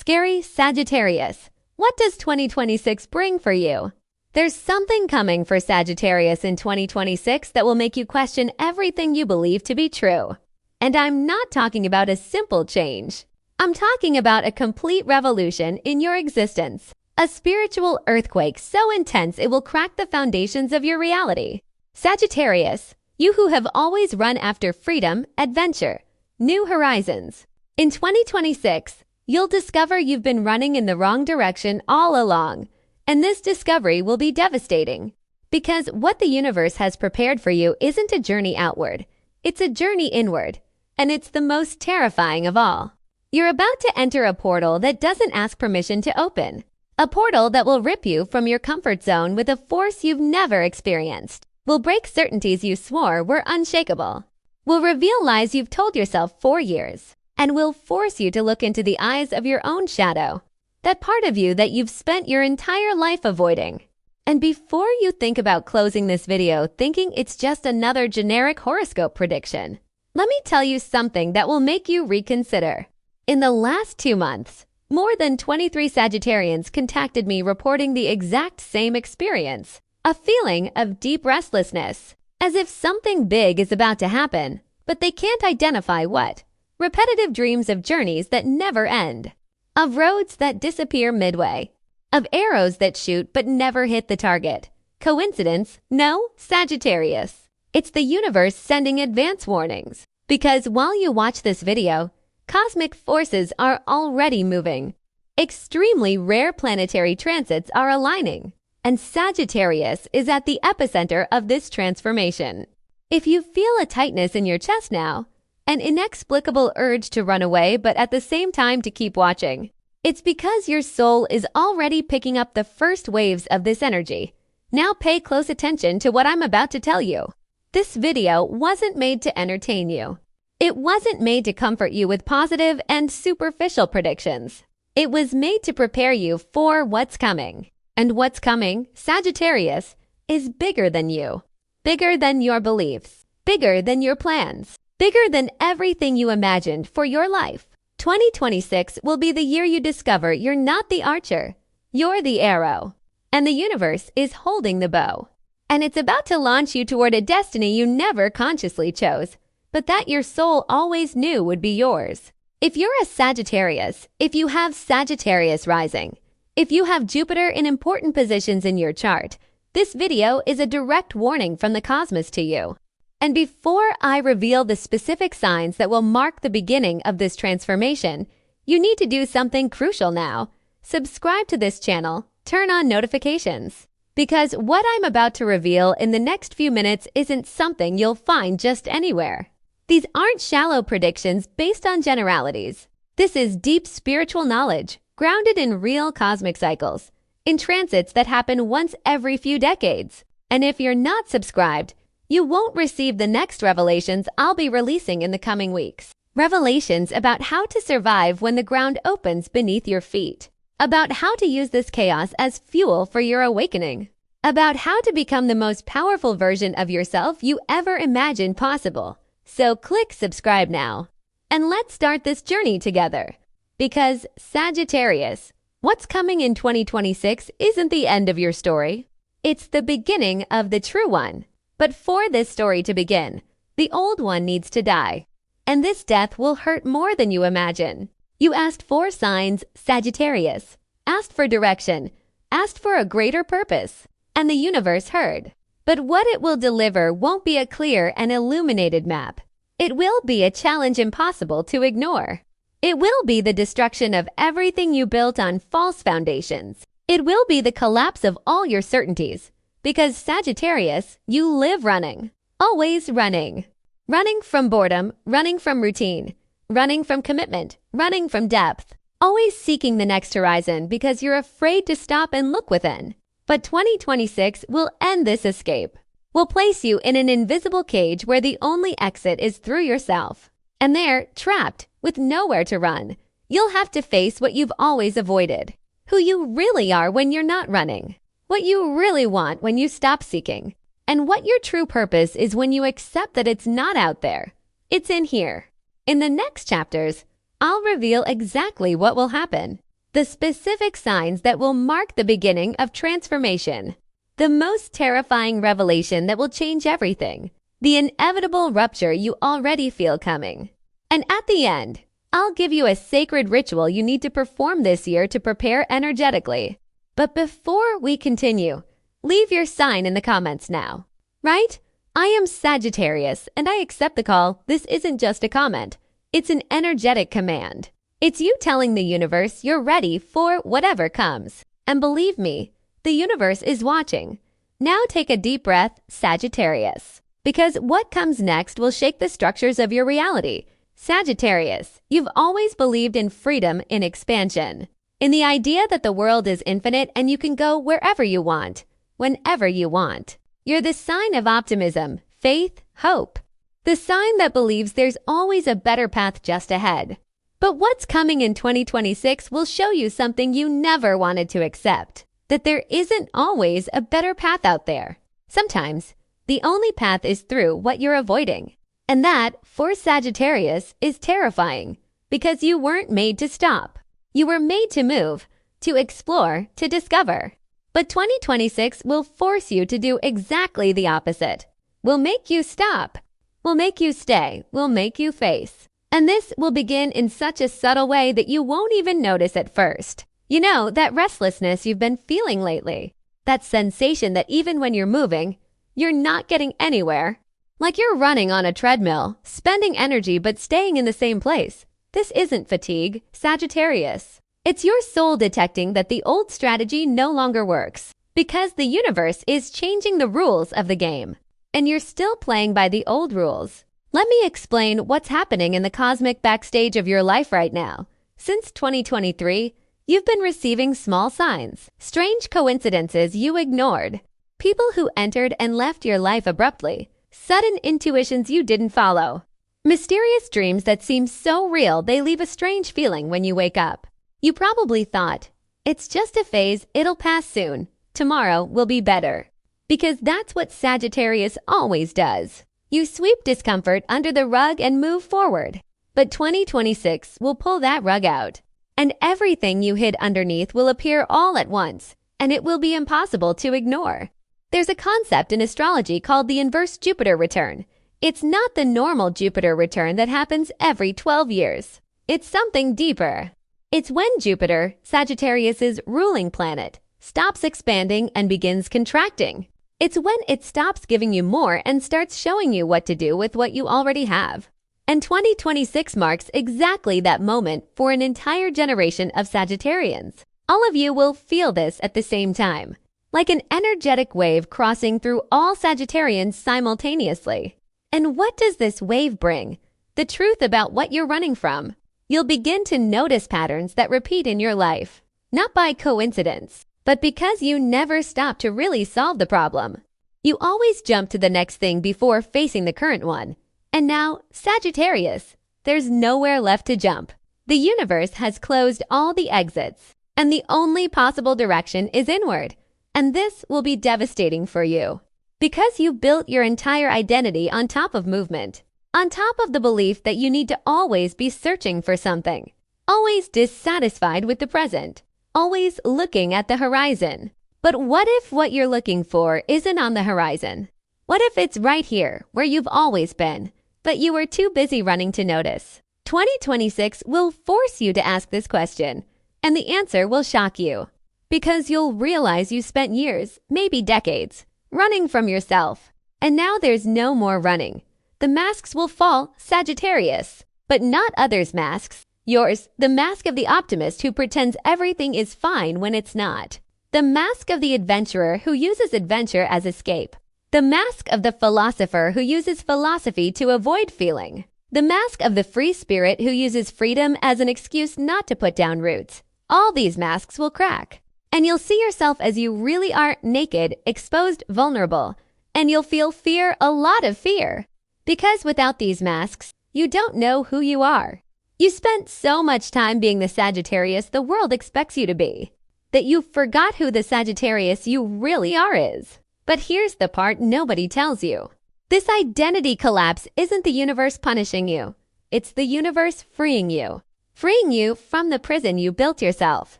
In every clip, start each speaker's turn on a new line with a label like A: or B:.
A: Scary Sagittarius. What does 2026 bring for you? There's something coming for Sagittarius in 2026 that will make you question everything you believe to be true. And I'm not talking about a simple change. I'm talking about a complete revolution in your existence. A spiritual earthquake so intense it will crack the foundations of your reality. Sagittarius, you who have always run after freedom, adventure, new horizons. In 2026, you'll discover you've been running in the wrong direction all along, and this discovery will be devastating. Because what the universe has prepared for you isn't a journey outward, it's a journey inward, and it's the most terrifying of all. You're about to enter a portal that doesn't ask permission to open, a portal that will rip you from your comfort zone with a force you've never experienced, will break certainties you swore were unshakable, will reveal lies you've told yourself for years, and will force you to look into the eyes of your own shadow, that part of you that you've spent your entire life avoiding. And before you think about closing this video thinking it's just another generic horoscope prediction, let me tell you something that will make you reconsider. In the last 2 months, more than 23 Sagittarians contacted me reporting the exact same experience, a feeling of deep restlessness, as if something big is about to happen, but they can't identify what. Repetitive dreams of journeys that never end, of roads that disappear midway, of arrows that shoot but never hit the target. Coincidence? No, Sagittarius. It's the universe sending advance warnings. Because while you watch this video, cosmic forces are already moving. Extremely rare planetary transits are aligning, and Sagittarius is at the epicenter of this transformation. If you feel a tightness in your chest now, an inexplicable urge to run away but at the same time to keep watching, it's because your soul is already picking up the first waves of this energy. Now pay close attention to what I'm about to tell you. This video wasn't made to entertain you. It wasn't made to comfort you with positive and superficial predictions. It was made to prepare you for what's coming. And what's coming, Sagittarius, is bigger than you. Bigger than your beliefs. Bigger than your plans. Bigger than everything you imagined for your life. 2026 will be the year you discover you're not the archer. You're the arrow. And the universe is holding the bow. And it's about to launch you toward a destiny you never consciously chose, but that your soul always knew would be yours. If you're a Sagittarius, if you have Sagittarius rising, if you have Jupiter in important positions in your chart, this video is a direct warning from the cosmos to you. And before I reveal the specific signs that will mark the beginning of this transformation, you need to do something crucial now. Subscribe to this channel, turn on notifications. Because what I'm about to reveal in the next few minutes isn't something you'll find just anywhere. These aren't shallow predictions based on generalities. This is deep spiritual knowledge, grounded in real cosmic cycles, in transits that happen once every few decades. And if you're not subscribed, you won't receive the next revelations I'll be releasing in the coming weeks. Revelations about how to survive when the ground opens beneath your feet. About how to use this chaos as fuel for your awakening. About how to become the most powerful version of yourself you ever imagined possible. So click subscribe now. And let's start this journey together. Because Sagittarius, what's coming in 2026 isn't the end of your story. It's the beginning of the true one. But for this story to begin, the old one needs to die. And this death will hurt more than you imagine. You asked for signs, Sagittarius. Asked for direction. Asked for a greater purpose. And the universe heard. But what it will deliver won't be a clear and illuminated map. It will be a challenge impossible to ignore. It will be the destruction of everything you built on false foundations. It will be the collapse of all your certainties. Because Sagittarius, you live running, always running. Running from boredom, running from routine, running from commitment, running from depth. Always seeking the next horizon because you're afraid to stop and look within. But 2026 will end this escape. Will place you in an invisible cage where the only exit is through yourself. And there, trapped, with nowhere to run, you'll have to face what you've always avoided. Who you really are when you're not running. What you really want when you stop seeking, and what your true purpose is when you accept that it's not out there. It's in here. In the next chapters, I'll reveal exactly what will happen. the specific signs that will mark the beginning of transformation, the most terrifying revelation that will change everything, the inevitable rupture you already feel coming. And at the end, I'll give you a sacred ritual you need to perform this year to prepare energetically. But before we continue, leave your sign in the comments now. Right? I am Sagittarius, and I accept the call. This isn't just a comment. It's an energetic command. It's you telling the universe you're ready for whatever comes. And believe me, the universe is watching. Now take a deep breath, Sagittarius. Because what comes next will shake the structures of your reality. Sagittarius, you've always believed in freedom in expansion, in the idea that the world is infinite and you can go wherever you want, whenever you want. You're the sign of optimism, faith, hope. The sign that believes there's always a better path just ahead. But what's coming in 2026 will show you something you never wanted to accept, that there isn't always a better path out there. Sometimes, the only path is through what you're avoiding. And that, for Sagittarius, is terrifying because you weren't made to stop. You were made to move, to explore, to discover. But 2026 will force you to do exactly the opposite. Will make you stop. Will make you stay. Will make you face. And this will begin in such a subtle way that you won't even notice at first. You know, that restlessness you've been feeling lately. That sensation that even when you're moving, you're not getting anywhere. Like you're running on a treadmill, spending energy but staying in the same place. This isn't fatigue, Sagittarius. It's your soul detecting that the old strategy no longer works because the universe is changing the rules of the game, and you're still playing by the old rules. Let me explain what's happening in the cosmic backstage of your life right now. Since 2023, you've been receiving small signs, strange coincidences you ignored, people who entered and left your life abruptly, sudden intuitions you didn't follow, mysterious dreams that seem so real they leave a strange feeling when you wake up. You probably thought, it's just a phase, it'll pass soon, tomorrow will be better. Because that's what Sagittarius always does. You sweep discomfort under the rug and move forward. But 2026 will pull that rug out. And everything you hid underneath will appear all at once, and it will be impossible to ignore. There's a concept in astrology called the inverse Jupiter return. It's not the normal Jupiter return that happens every 12 years. It's something deeper. It's when Jupiter, Sagittarius's ruling planet, stops expanding and begins contracting. It's when it stops giving you more and starts showing you what to do with what you already have. And 2026 marks exactly that moment for an entire generation of Sagittarians. All of you will feel this at the same time, like an energetic wave crossing through all Sagittarians simultaneously. And what does this wave bring? The truth about what you're running from. You'll begin to notice patterns that repeat in your life, not by coincidence, but because you never stop to really solve the problem. You always jump to the next thing before facing the current one. And now, Sagittarius, there's nowhere left to jump. The universe has closed all the exits, and the only possible direction is inward. And this will be devastating for you because you built your entire identity on top of movement, on top of the belief that you need to always be searching for something, always dissatisfied with the present, always looking at the horizon. But what if what you're looking for isn't on the horizon? What if it's right here where you've always been, but you were too busy running to notice? 2026 will force you to ask this question, and the answer will shock you. Because you'll realize you spent years, maybe decades, running from yourself. And now there's no more running. The masks will fall, Sagittarius, but not others' masks. Yours, the mask of the optimist who pretends everything is fine when it's not. The mask of the adventurer who uses adventure as escape. The mask of the philosopher who uses philosophy to avoid feeling. The mask of the free spirit who uses freedom as an excuse not to put down roots. All these masks will crack. And you'll see yourself as you really are, naked, exposed, vulnerable. And you'll feel fear, a lot of fear. Because without these masks, you don't know who you are. You spent so much time being the Sagittarius the world expects you to be, that you forgot who the Sagittarius you really are is. But here's the part nobody tells you. This identity collapse isn't the universe punishing you. It's the universe freeing you. Freeing you from the prison you built yourself.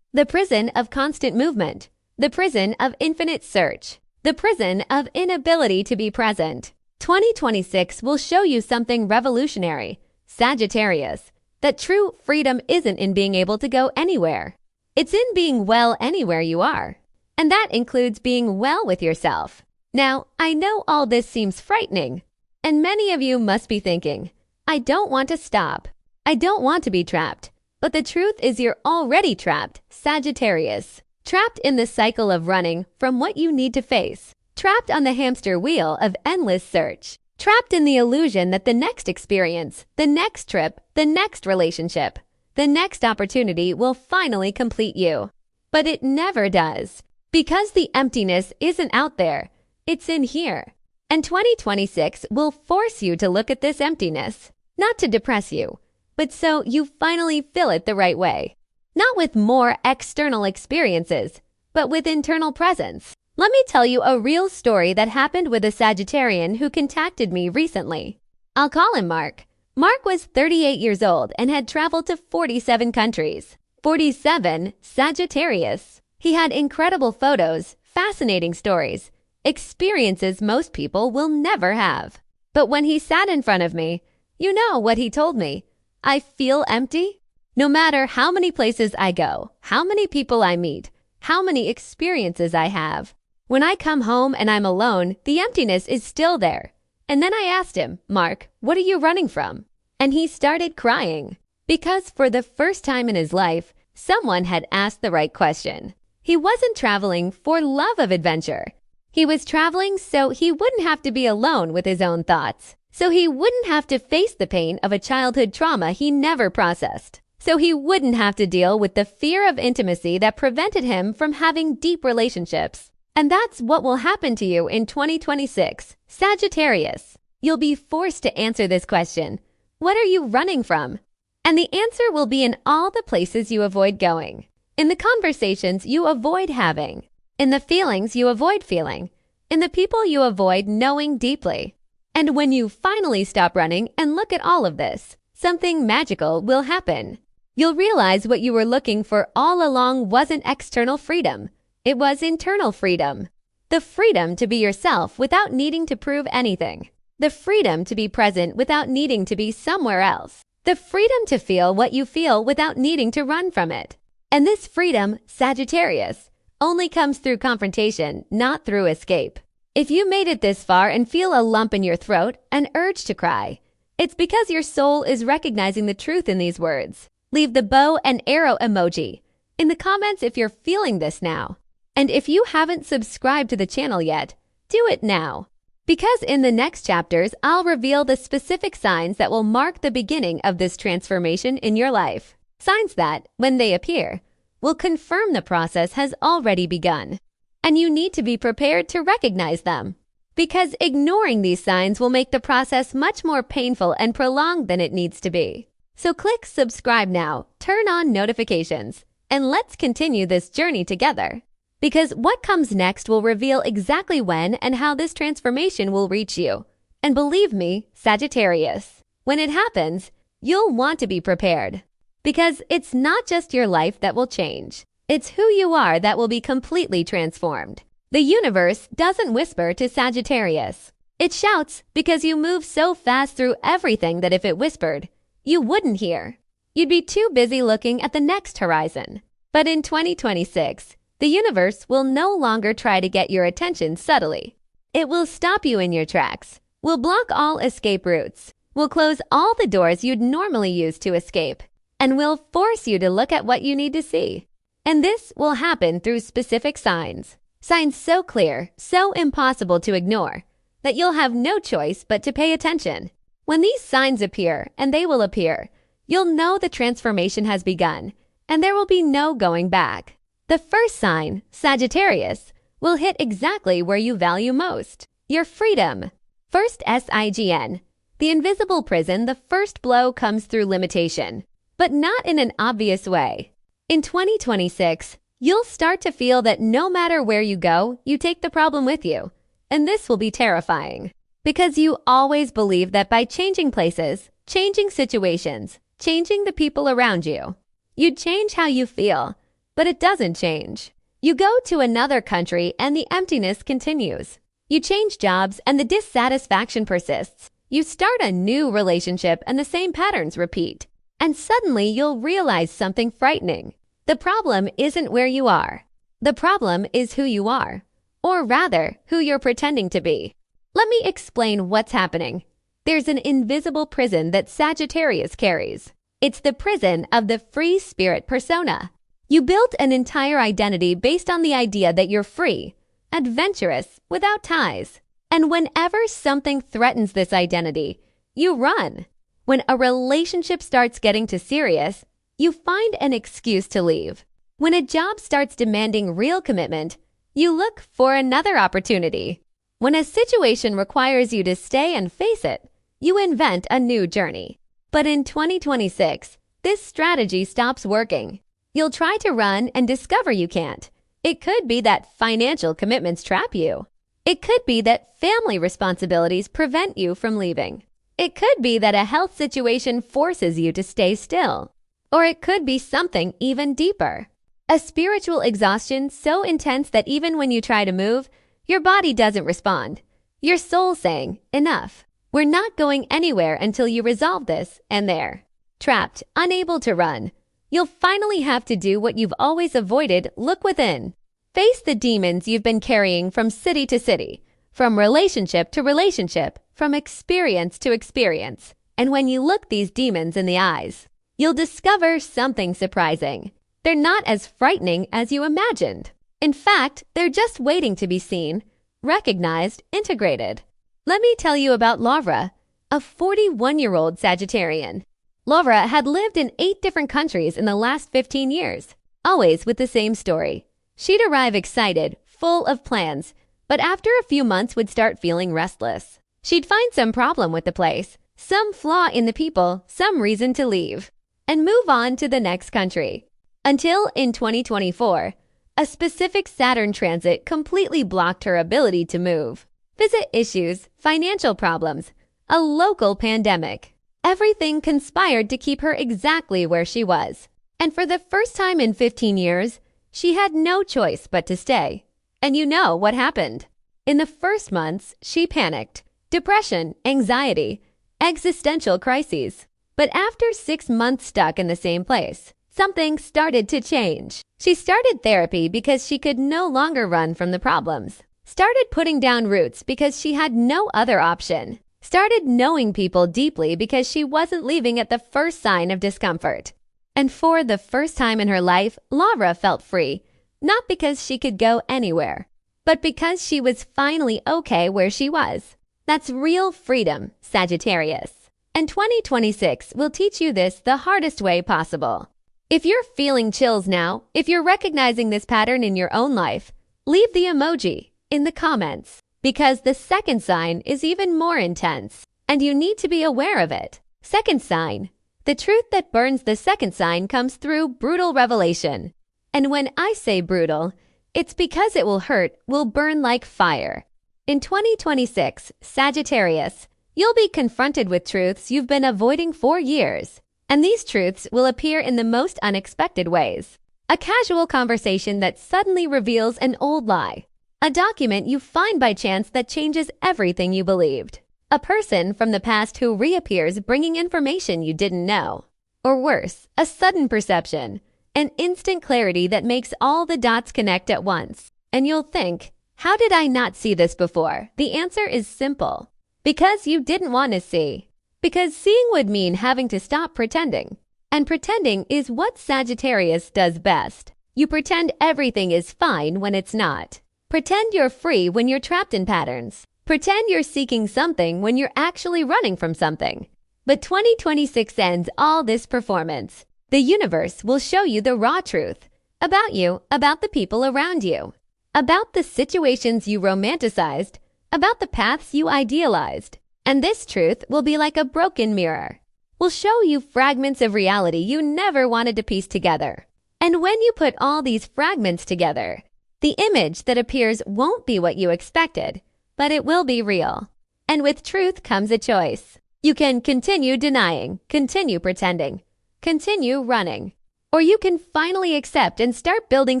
A: the prison of constant movement, the prison of infinite search, the prison of inability to be present. 2026 will show you something revolutionary, Sagittarius, that true freedom isn't in being able to go anywhere. It's in being well anywhere you are. And that includes being well with yourself. Now, I know all this seems frightening, and many of you must be thinking, I don't want to stop. I don't want to be trapped. But the truth is you're already trapped, Sagittarius. Trapped in the cycle of running from what you need to face. Trapped on the hamster wheel of endless search. Trapped in the illusion that the next experience, the next trip, the next relationship, the next opportunity will finally complete you. But it never does. Because the emptiness isn't out there, it's in here. And 2026 will force you to look at this emptiness, not to depress you, but so you finally fill it the right way. Not with more external experiences, but with internal presence. Let me tell you a real story that happened with a Sagittarian who contacted me recently. I'll call him Mark. Mark was 38 years old and had traveled to 47 countries. 47 Sagittarius. He had incredible photos, fascinating stories, experiences most people will never have. But when he sat in front of me, you know what he told me. I feel empty. No matter how many places I go, how many people I meet, how many experiences I have. When I come home and I'm alone, the emptiness is still there. And then I asked him, Mark, what are you running from? And he started crying. Because for the first time in his life, someone had asked the right question. He wasn't traveling for love of adventure. He was traveling so he wouldn't have to be alone with his own thoughts. So he wouldn't have to face the pain of a childhood trauma he never processed. So he wouldn't have to deal with the fear of intimacy that prevented him from having deep relationships. And that's what will happen to you in 2026, Sagittarius. You'll be forced to answer this question. What are you running from? And the answer will be in all the places you avoid going. In the conversations you avoid having, in the feelings you avoid feeling, in the people you avoid knowing deeply. And when you finally stop running and look at all of this, something magical will happen. You'll realize what you were looking for all along wasn't external freedom. It was internal freedom. The freedom to be yourself without needing to prove anything. The freedom to be present without needing to be somewhere else. The freedom to feel what you feel without needing to run from it. And this freedom, Sagittarius, only comes through confrontation, not through escape. If you made it this far and feel a lump in your throat, an urge to cry, it's because your soul is recognizing the truth in these words. Leave the bow and arrow emoji in the comments if you're feeling this now. And if you haven't subscribed to the channel yet, do it now. Because in the next chapters, I'll reveal the specific signs that will mark the beginning of this transformation in your life. Signs that, when they appear, will confirm the process has already begun. And you need to be prepared to recognize them. Because ignoring these signs will make the process much more painful and prolonged than it needs to be. So click subscribe now, turn on notifications, and let's continue this journey together. Because what comes next will reveal exactly when and how this transformation will reach you. And believe me, Sagittarius, when it happens, you'll want to be prepared. Because it's not just your life that will change. It's who you are that will be completely transformed. The universe doesn't whisper to Sagittarius. It shouts because you move so fast through everything that if it whispered, you wouldn't hear. You'd be too busy looking at the next horizon. But in 2026, the universe will no longer try to get your attention subtly. It will stop you in your tracks, will block all escape routes, will close all the doors you'd normally use to escape, and will force you to look at what you need to see. And this will happen through specific signs. Signs so clear, so impossible to ignore, that you'll have no choice but to pay attention. When these signs appear, and they will appear, you'll know the transformation has begun, and there will be no going back. The first sign, Sagittarius, will hit exactly where you value most, your freedom. First SIGN. The invisible prison, the first blow comes through limitation, but not in an obvious way. In 2026, you'll start to feel that no matter where you go, you take the problem with you. And this will be terrifying. Because you always believe that by changing places, changing situations, changing the people around you, you'd change how you feel. but it doesn't change. You go to another country and the emptiness continues. You change jobs and the dissatisfaction persists. You start a new relationship and the same patterns repeat. And suddenly you'll realize something frightening. The problem isn't where you are. The problem is who you are. Or rather, who you're pretending to be. Let me explain what's happening. There's an invisible prison that Sagittarius carries. It's the prison of the free spirit persona. You built an entire identity based on the idea that you're free, adventurous, without ties. And whenever something threatens this identity, you run. When a relationship starts getting too serious, you find an excuse to leave. When a job starts demanding real commitment, you look for another opportunity. When a situation requires you to stay and face it, you invent a new journey. But in 2026, this strategy stops working. You'll try to run and discover you can't. It could be that financial commitments trap you. It could be that family responsibilities prevent you from leaving. It could be that a health situation forces you to stay still. Or it could be something even deeper. A spiritual exhaustion so intense that even when you try to move, your body doesn't respond. Your soul saying, enough. We're not going anywhere until you resolve this, and there. Trapped, unable to run. You'll finally have to do what you've always avoided, look within. Face the demons you've been carrying from city to city, from relationship to relationship, from experience to experience. And when you look these demons in the eyes, you'll discover something surprising. They're not as frightening as you imagined. In fact, they're just waiting to be seen, recognized, integrated. Let me tell you about Laura, a 41-year-old Sagittarian. Laura had lived in 8 different countries in the last 15 years, always with the same story. She'd arrive excited, full of plans, but after a few months would start feeling restless. She'd find some problem with the place, some flaw in the people, some reason to leave, and move on to the next country. Until in 2024, a specific Saturn transit completely blocked her ability to move. Visit issues, financial problems, a local pandemic. Everything conspired to keep her exactly where she was. And for the first time in 15 years, she had no choice but to stay. And you know what happened. In the first months, she panicked. Depression, anxiety, existential crises. But after 6 months stuck in the same place, something started to change. She started therapy because she could no longer run from the problems. Started putting down roots because she had no other option. Started knowing people deeply because she wasn't leaving at the first sign of discomfort. And for the first time in her life, Laura felt free, not because she could go anywhere, but because she was finally okay where she was. That's real freedom, Sagittarius. And 2026 will teach you this the hardest way possible. If you're feeling chills now, if you're recognizing this pattern in your own life, leave the emoji in the comments, because the second sign is even more intense, and you need to be aware of it. Second sign. The truth that burns the second sign comes through brutal revelation. And when I say brutal, it's because it will hurt, will burn like fire. In 2026, Sagittarius, you'll be confronted with truths you've been avoiding for years. And these truths will appear in the most unexpected ways. A casual conversation that suddenly reveals an old lie. A document you find by chance that changes everything you believed. A person from the past who reappears bringing information you didn't know. Or worse, a sudden perception. An instant clarity that makes all the dots connect at once. And you'll think, how did I not see this before? The answer is simple. Because you didn't want to see. Because seeing would mean having to stop pretending. And pretending is what Sagittarius does best. You pretend everything is fine when it's not. Pretend you're free when you're trapped in patterns. Pretend you're seeking something when you're actually running from something. But 2026 ends all this performance. The universe will show you the raw truth. About you, about the people around you. About the situations you romanticized. About the paths you idealized. And this truth will be like a broken mirror. Will show you fragments of reality you never wanted to piece together. And when you put all these fragments together, the image that appears won't be what you expected, but it will be real. And with truth comes a choice. You can continue denying, continue pretending, continue running, Or you can finally accept and start building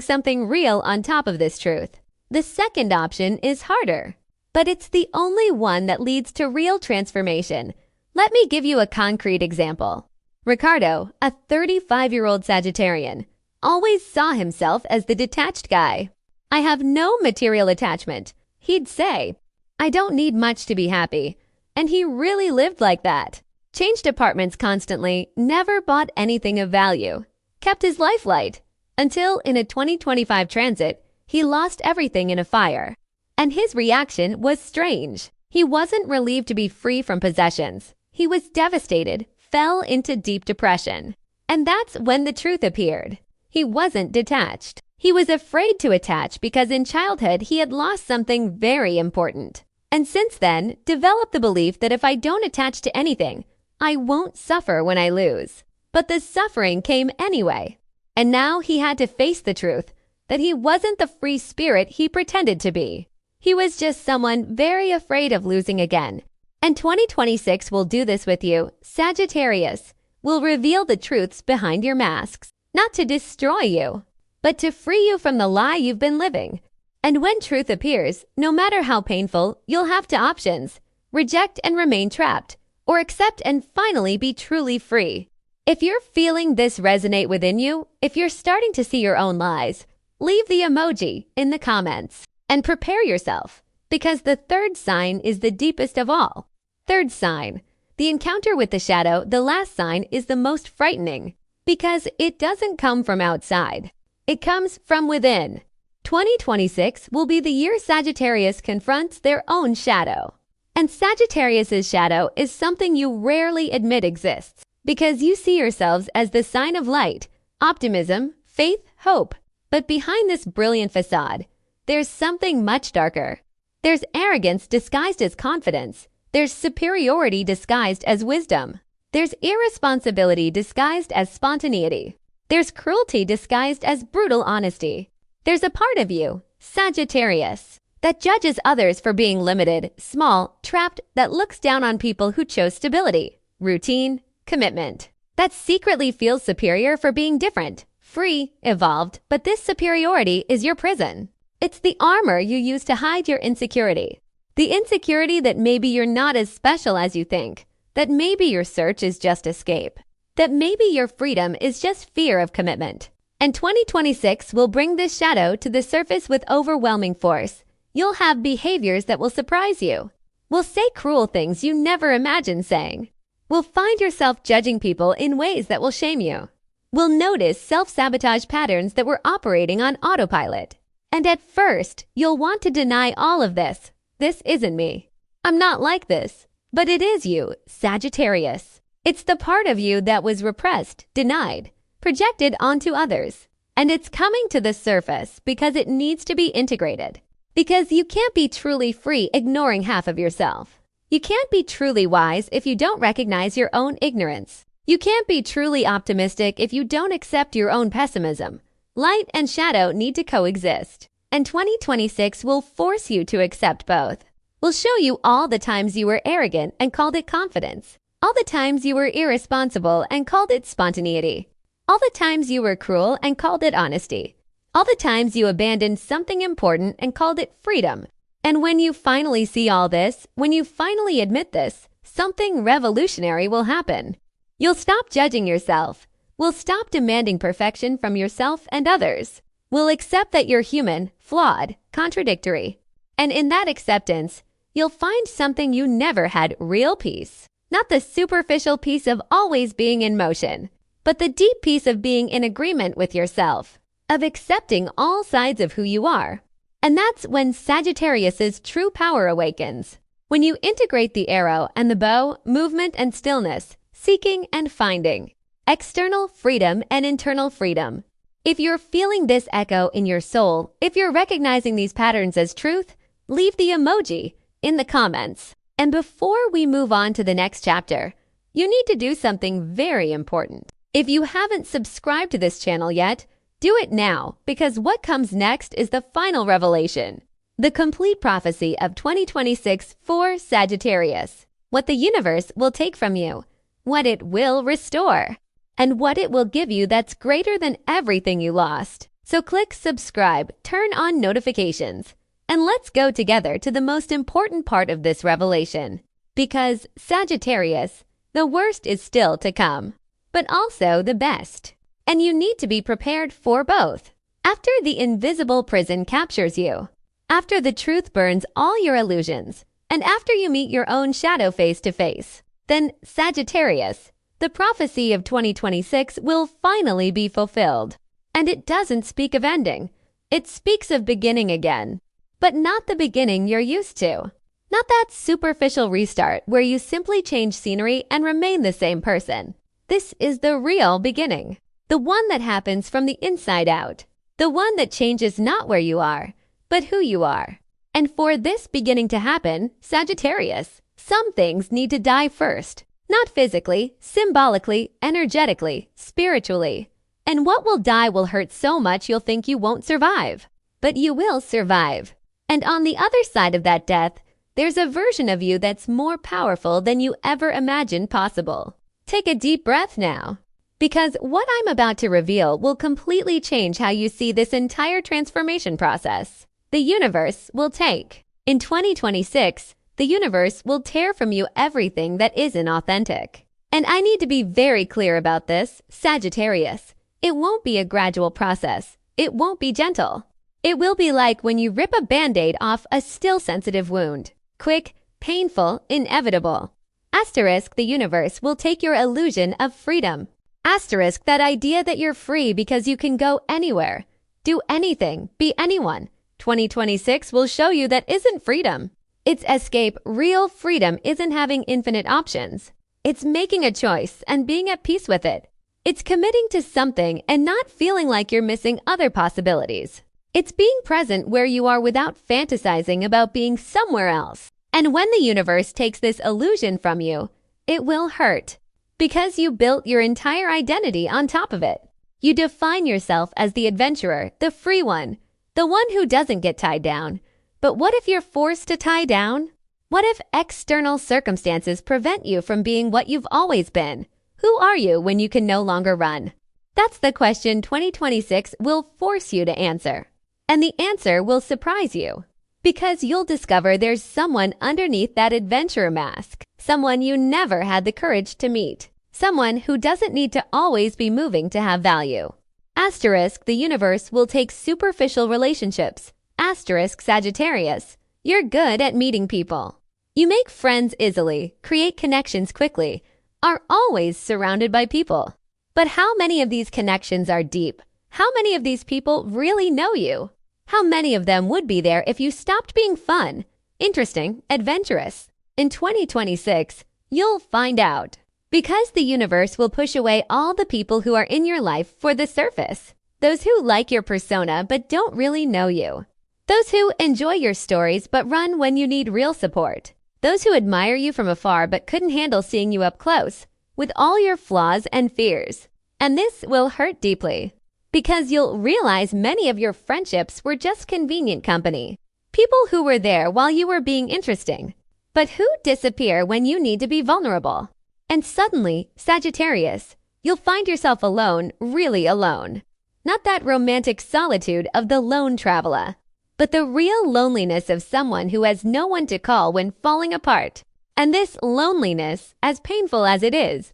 A: something real on top of this truth. The second option is harder, but it's the only one that leads to real transformation. Let me give you a concrete example. Ricardo, a 35-year-old Sagittarian, always saw himself as the detached guy. I have no material attachment, he'd say. I don't need much to be happy. And he really lived like that. Changed apartments constantly, never bought anything of value. Kept his life light. Until in a 2025 transit, he lost everything in a fire. And his reaction was strange. He wasn't relieved to be free from possessions. He was devastated, fell into deep depression. And that's when the truth appeared. He wasn't detached. He was afraid to attach because in childhood he had lost something very important. And since then, developed the belief that if I don't attach to anything, I won't suffer when I lose. But the suffering came anyway. And now he had to face the truth that he wasn't the free spirit he pretended to be. He was just someone very afraid of losing again. And 2026 will do this with you. Sagittarius will reveal the truths behind your masks, not to destroy you, but to free you from the lie you've been living. And when truth appears, no matter how painful, you'll have two options: reject and remain trapped, or accept and finally be truly free. If you're feeling this resonate within you, if you're starting to see your own lies, leave the emoji in the comments and prepare yourself, because the third sign is the deepest of all. Third sign, the encounter with the shadow, the last sign, is the most frightening because it doesn't come from outside. It comes from within. 2026 will be the year Sagittarius confronts their own shadow. And Sagittarius's shadow is something you rarely admit exists because you see yourselves as the sign of light, optimism, faith, hope. But behind this brilliant facade, there's something much darker. There's arrogance disguised as confidence. There's superiority disguised as wisdom. There's irresponsibility disguised as spontaneity. There's cruelty disguised as brutal honesty. There's a part of you, Sagittarius, that judges others for being limited, small, trapped, that looks down on people who chose stability, routine, commitment, that secretly feels superior for being different, free, evolved, but this superiority is your prison. It's the armor you use to hide your insecurity. The insecurity that maybe you're not as special as you think, that maybe your search is just escape, that maybe your freedom is just fear of commitment. And 2026 will bring this shadow to the surface with overwhelming force. You'll have behaviors that will surprise you. Will say cruel things you never imagined saying. Will find yourself judging people in ways that will shame you. Will notice self-sabotage patterns that were operating on autopilot. And at first, you'll want to deny all of this. This isn't me. I'm not like this. But it is you, Sagittarius. It's the part of you that was repressed, denied, projected onto others. And it's coming to the surface because it needs to be integrated. Because you can't be truly free ignoring half of yourself. You can't be truly wise if you don't recognize your own ignorance. You can't be truly optimistic if you don't accept your own pessimism. Light and shadow need to coexist. And 2026 will force you to accept both. We'll show you all the times you were arrogant and called it confidence. All the times you were irresponsible and called it spontaneity. All the times you were cruel and called it honesty. All the times you abandoned something important and called it freedom. And when you finally see all this, when you finally admit this, something revolutionary will happen. You'll stop judging yourself. We'll stop demanding perfection from yourself and others. We'll accept that you're human, flawed, contradictory. And in that acceptance, you'll find something you never had: real peace. Not the superficial peace of always being in motion, but the deep peace of being in agreement with yourself, of accepting all sides of who you are. And that's when Sagittarius's true power awakens. When you integrate the arrow and the bow, movement and stillness, seeking and finding, external freedom and internal freedom. If you're feeling this echo in your soul, if you're recognizing these patterns as truth, leave the emoji in the comments. And before we move on to the next chapter, you need to do something very important. If you haven't subscribed to this channel yet, do it now, because what comes next is the final revelation. The complete prophecy of 2026 for Sagittarius. What the universe will take from you. What it will restore. and what it will give you that's greater than everything you lost. So click subscribe, turn on notifications, and let's go together to the most important part of this revelation. Because Sagittarius, the worst is still to come, but also the best. And you need to be prepared for both. After the invisible prison captures you, after the truth burns all your illusions, and after you meet your own shadow face to face, then Sagittarius, the prophecy of 2026 will finally be fulfilled. And it doesn't speak of ending. It speaks of beginning again. But not the beginning you're used to. Not that superficial restart where you simply change scenery and remain the same person. This is the real beginning. The one that happens from the inside out. The one that changes not where you are, but who you are. And for this beginning to happen, Sagittarius, some things need to die first. Not physically, symbolically, energetically, spiritually. And what will die will hurt so much you'll think you won't survive. But you will survive. And on the other side of that death, there's a version of you that's more powerful than you ever imagined possible. Take a deep breath now. Because what I'm about to reveal will completely change how you see this entire transformation process. The universe will take. In 2026, the universe will tear from you everything that isn't authentic. And I need to be very clear about this, Sagittarius. It won't be a gradual process. It won't be gentle. It will be like when you rip a Band-Aid off a still sensitive wound. Quick, painful, inevitable. Asterisk, the universe will take your illusion of freedom. Asterisk, that idea that you're free because you can go anywhere, do anything, be anyone. 2026 will show you that isn't freedom. It's escape. Real freedom isn't having infinite options. It's making a choice and being at peace with it. It's committing to something and not feeling like you're missing other possibilities. It's being present where you are without fantasizing about being somewhere else. And when the universe takes this illusion from you, it will hurt. Because you built your entire identity on top of it. You define yourself as the adventurer, the free one, the one who doesn't get tied down. But what if you're forced to tie down? What if external circumstances prevent you from being what you've always been? Who are you when you can no longer run? That's the question 2026 will force you to answer. And the answer will surprise you. Because you'll discover there's someone underneath that adventurer mask. Someone you never had the courage to meet. Someone who doesn't need to always be moving to have value. Asterisk, the universe will take superficial relationships. Asterisk, Sagittarius, you're good at meeting people. You make friends easily, create connections quickly, are always surrounded by people. But how many of these connections are deep? How many of these people really know you? How many of them would be there if you stopped being fun, interesting, adventurous? In 2026, you'll find out. Because the universe will push away all the people who are in your life for the surface. Those who like your persona but don't really know you. Those who enjoy your stories but run when you need real support. Those who admire you from afar but couldn't handle seeing you up close, with all your flaws and fears. And this will hurt deeply. Because you'll realize many of your friendships were just convenient company. People who were there while you were being interesting, but who disappear when you need to be vulnerable. And suddenly, Sagittarius, you'll find yourself alone, really alone. Not that romantic solitude of the lone traveler, but the real loneliness of someone who has no one to call when falling apart. And this loneliness, as painful as it is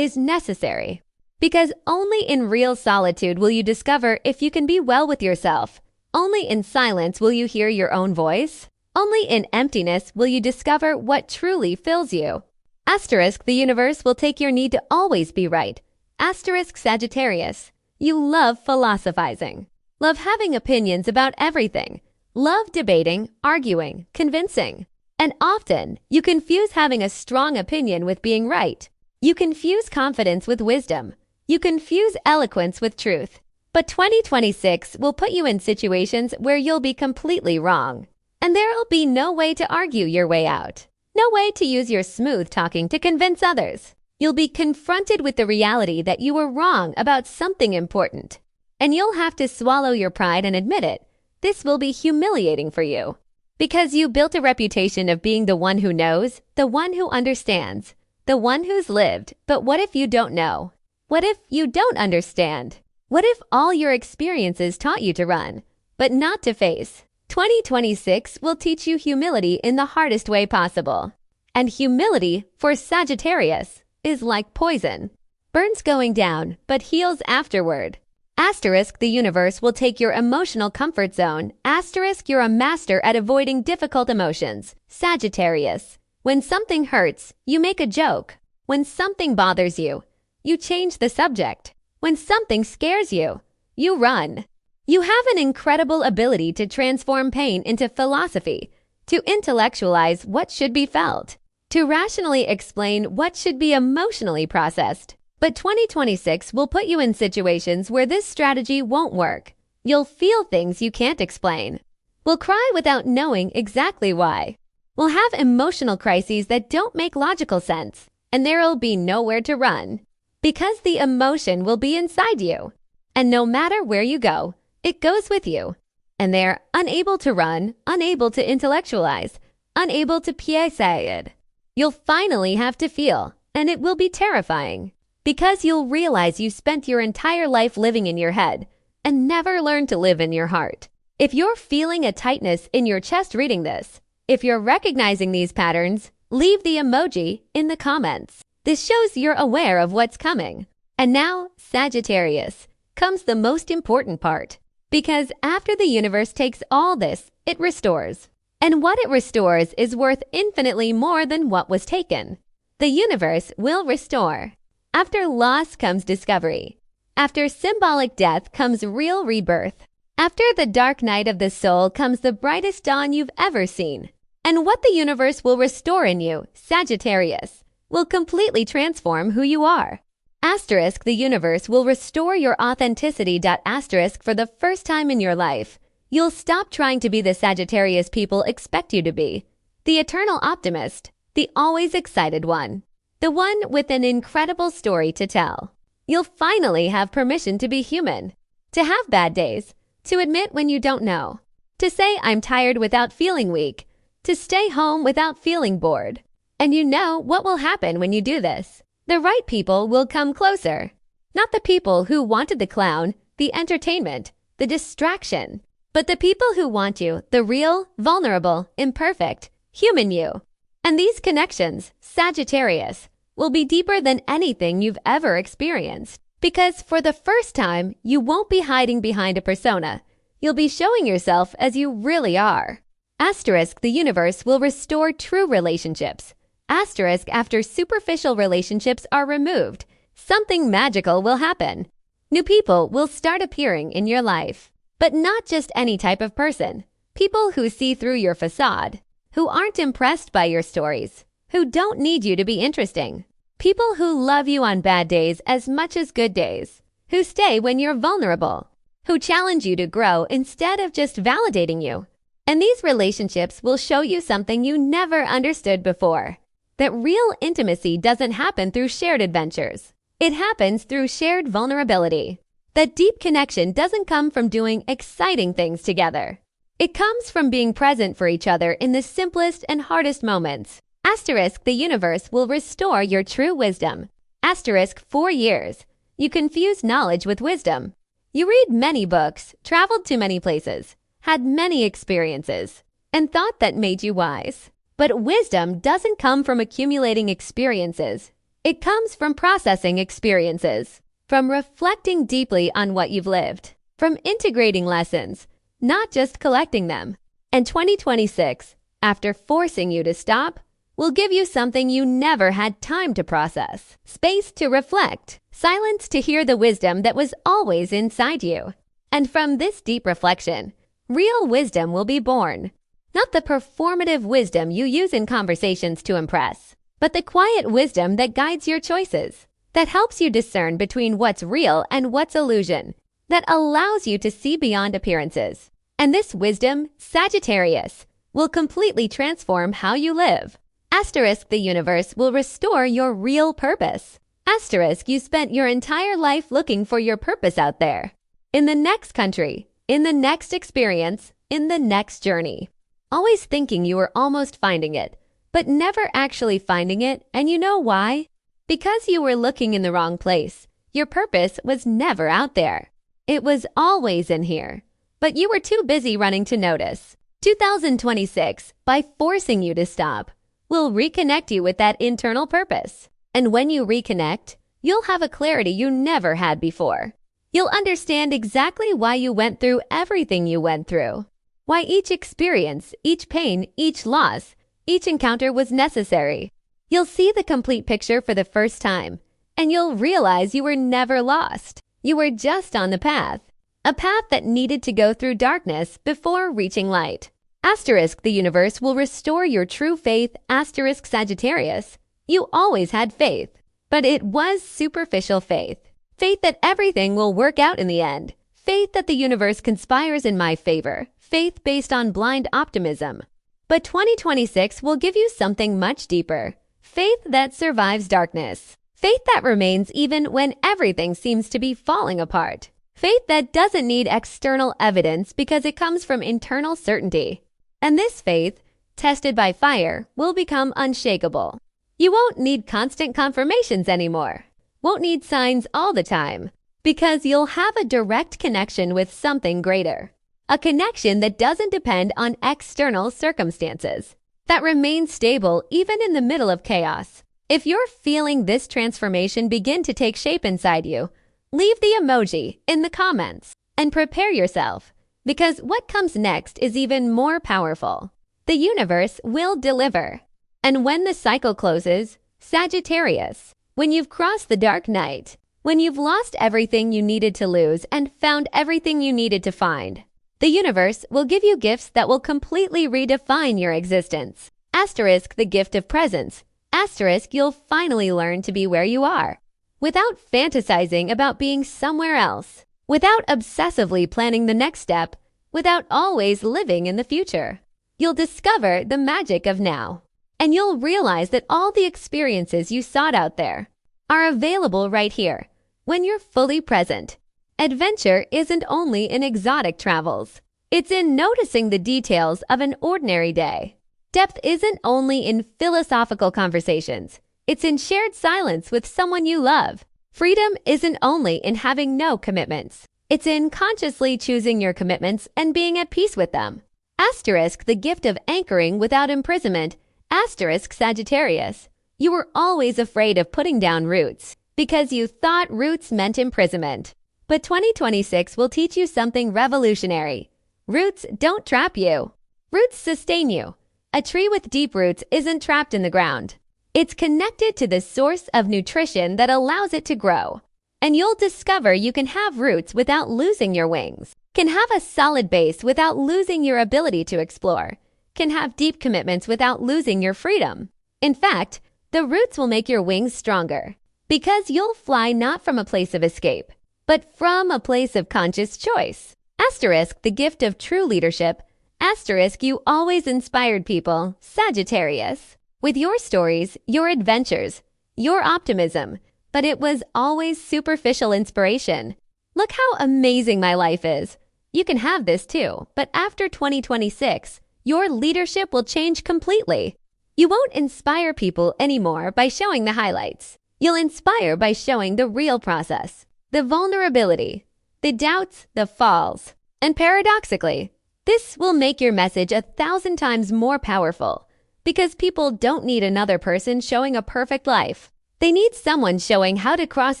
A: necessary. Because only in real solitude will you discover if you can be well with yourself. Only in silence will you hear your own voice. Only in emptiness will you discover what truly fills you. Asterisk, the universe will take your need to always be right. Asterisk, Sagittarius, you love philosophizing. Love having opinions about everything. Love debating, arguing, convincing. And often, you confuse having a strong opinion with being right. You confuse confidence with wisdom. You confuse eloquence with truth. But 2026 will put you in situations where you'll be completely wrong. And there'll be no way to argue your way out. No way to use your smooth talking to convince others. You'll be confronted with the reality that you were wrong about something important. And you'll have to swallow your pride and admit it. This will be humiliating for you. Because you built a reputation of being the one who knows, the one who understands, the one who's lived. But what if you don't know? What if you don't understand? What if all your experiences taught you to run, but not to face? 2026 will teach you humility in the hardest way possible. And humility, for Sagittarius, is like poison. Burns going down, but heals afterward. Asterisk, the universe will take your emotional comfort zone. Asterisk, you're a master at avoiding difficult emotions. Sagittarius, when something hurts, you make a joke. When something bothers you, you change the subject. When something scares you, you run. You have an incredible ability to transform pain into philosophy, to intellectualize what should be felt, to rationally explain what should be emotionally processed. But 2026 will put you in situations where this strategy won't work. You'll feel things you can't explain. Will cry without knowing exactly why. Will have emotional crises that don't make logical sense, and there'll be nowhere to run. Because the emotion will be inside you. And no matter where you go, it goes with you. And they're unable to run, unable to intellectualize, unable to piece it. You'll finally have to feel, and it will be terrifying. Because you'll realize you spent your entire life living in your head and never learned to live in your heart. If you're feeling a tightness in your chest reading this, if you're recognizing these patterns, leave the emoji in the comments. This shows you're aware of what's coming. And now, Sagittarius, comes the most important part. Because after the universe takes all this, it restores. And what it restores is worth infinitely more than what was taken. The universe will restore. After loss comes discovery. After symbolic death comes real rebirth. After the dark night of the soul comes the brightest dawn you've ever seen. And what the universe will restore in you, Sagittarius, will completely transform who you are. Asterisk, the universe will restore your authenticity. Asterisk, for the first time in your life, you'll stop trying to be the Sagittarius people expect you to be. The eternal optimist, the always excited one. The one with an incredible story to tell. You'll finally have permission to be human, to have bad days, to admit when you don't know, to say I'm tired without feeling weak, to stay home without feeling bored. And you know what will happen when you do this. The right people will come closer. Not the people who wanted the clown, the entertainment, the distraction, but the people who want you, the real, vulnerable, imperfect, human you. And these connections, Sagittarius, will be deeper than anything you've ever experienced. Because for the first time, you won't be hiding behind a persona. You'll be showing yourself as you really are. Asterisk, the universe will restore true relationships. Asterisk, after superficial relationships are removed, something magical will happen. New people will start appearing in your life. But not just any type of person. People who see through your facade. Who aren't impressed by your stories, who don't need you to be interesting. People who love you on bad days as much as good days, who stay when you're vulnerable, who challenge you to grow instead of just validating you. And these relationships will show you something you never understood before, that real intimacy doesn't happen through shared adventures. It happens through shared vulnerability. That deep connection doesn't come from doing exciting things together. It comes from being present for each other in the simplest and hardest moments. Asterisk, the universe will restore your true wisdom. Asterisk, 4 years. You confuse knowledge with wisdom. You read many books, traveled to many places, had many experiences, and thought that made you wise. But wisdom doesn't come from accumulating experiences. It comes from processing experiences, from reflecting deeply on what you've lived, from integrating lessons, not just collecting them. And 2026, after forcing you to stop, will give you something you never had time to process. Space to reflect, silence to hear the wisdom that was always inside you. And from this deep reflection, real wisdom will be born. Not the performative wisdom you use in conversations to impress, but the quiet wisdom that guides your choices, that helps you discern between what's real and what's illusion, that allows you to see beyond appearances. And this wisdom, Sagittarius, will completely transform how you live. Asterisk, the universe will restore your real purpose. Asterisk, you spent your entire life looking for your purpose out there. In the next country, in the next experience, in the next journey. Always thinking you were almost finding it, but never actually finding it, and you know why? Because you were looking in the wrong place. Your purpose was never out there. It was always in here. But you were too busy running to notice. 2026, by forcing you to stop, will reconnect you with that internal purpose. And when you reconnect, you'll have a clarity you never had before. You'll understand exactly why you went through everything you went through. Why each experience, each pain, each loss, each encounter was necessary. You'll see the complete picture for the first time, and you'll realize you were never lost. You were just on the path. A path that needed to go through darkness before reaching light. Asterisk, the universe will restore your true faith, asterisk Sagittarius. You always had faith, but it was superficial faith. Faith that everything will work out in the end. Faith that the universe conspires in my favor. Faith based on blind optimism. But 2026 will give you something much deeper. Faith that survives darkness. Faith that remains even when everything seems to be falling apart. Faith that doesn't need external evidence because it comes from internal certainty. And this faith, tested by fire, will become unshakable. You won't need constant confirmations anymore. Won't need signs all the time, because you'll have a direct connection with something greater. A connection that doesn't depend on external circumstances, that remains stable even in the middle of chaos. If you're feeling this transformation begin to take shape inside you, leave the emoji in the comments and prepare yourself, because what comes next is even more powerful. The universe will deliver. And when the cycle closes, Sagittarius, when you've crossed the dark night, when you've lost everything you needed to lose and found everything you needed to find, the universe will give you gifts that will completely redefine your existence. Asterisk, the gift of presence. Asterisk, you'll finally learn to be where you are, without fantasizing about being somewhere else, without obsessively planning the next step, without always living in the future. You'll discover the magic of now. And you'll realize that all the experiences you sought out there are available right here, when you're fully present. Adventure isn't only in exotic travels. It's in noticing the details of an ordinary day. Depth isn't only in philosophical conversations. It's in shared silence with someone you love. Freedom isn't only in having no commitments. It's in consciously choosing your commitments and being at peace with them. Asterisk, the gift of anchoring without imprisonment. Asterisk, Sagittarius. You were always afraid of putting down roots because you thought roots meant imprisonment. But 2026 will teach you something revolutionary. Roots don't trap you. Roots sustain you. A tree with deep roots isn't trapped in the ground. It's connected to the source of nutrition that allows it to grow. And you'll discover you can have roots without losing your wings. Can have a solid base without losing your ability to explore. Can have deep commitments without losing your freedom. In fact, the roots will make your wings stronger, because you'll fly not from a place of escape, but from a place of conscious choice. Asterisk, the gift of true leadership. Asterisk, you always inspired people, Sagittarius, with your stories, your adventures, your optimism, but it was always superficial inspiration. Look how amazing my life is. You can have this too, but after 2026, your leadership will change completely. You won't inspire people anymore by showing the highlights. You'll inspire by showing the real process, the vulnerability, the doubts, the falls. And paradoxically, this will make your message 1,000 times more powerful, because people don't need another person showing a perfect life. They need someone showing how to cross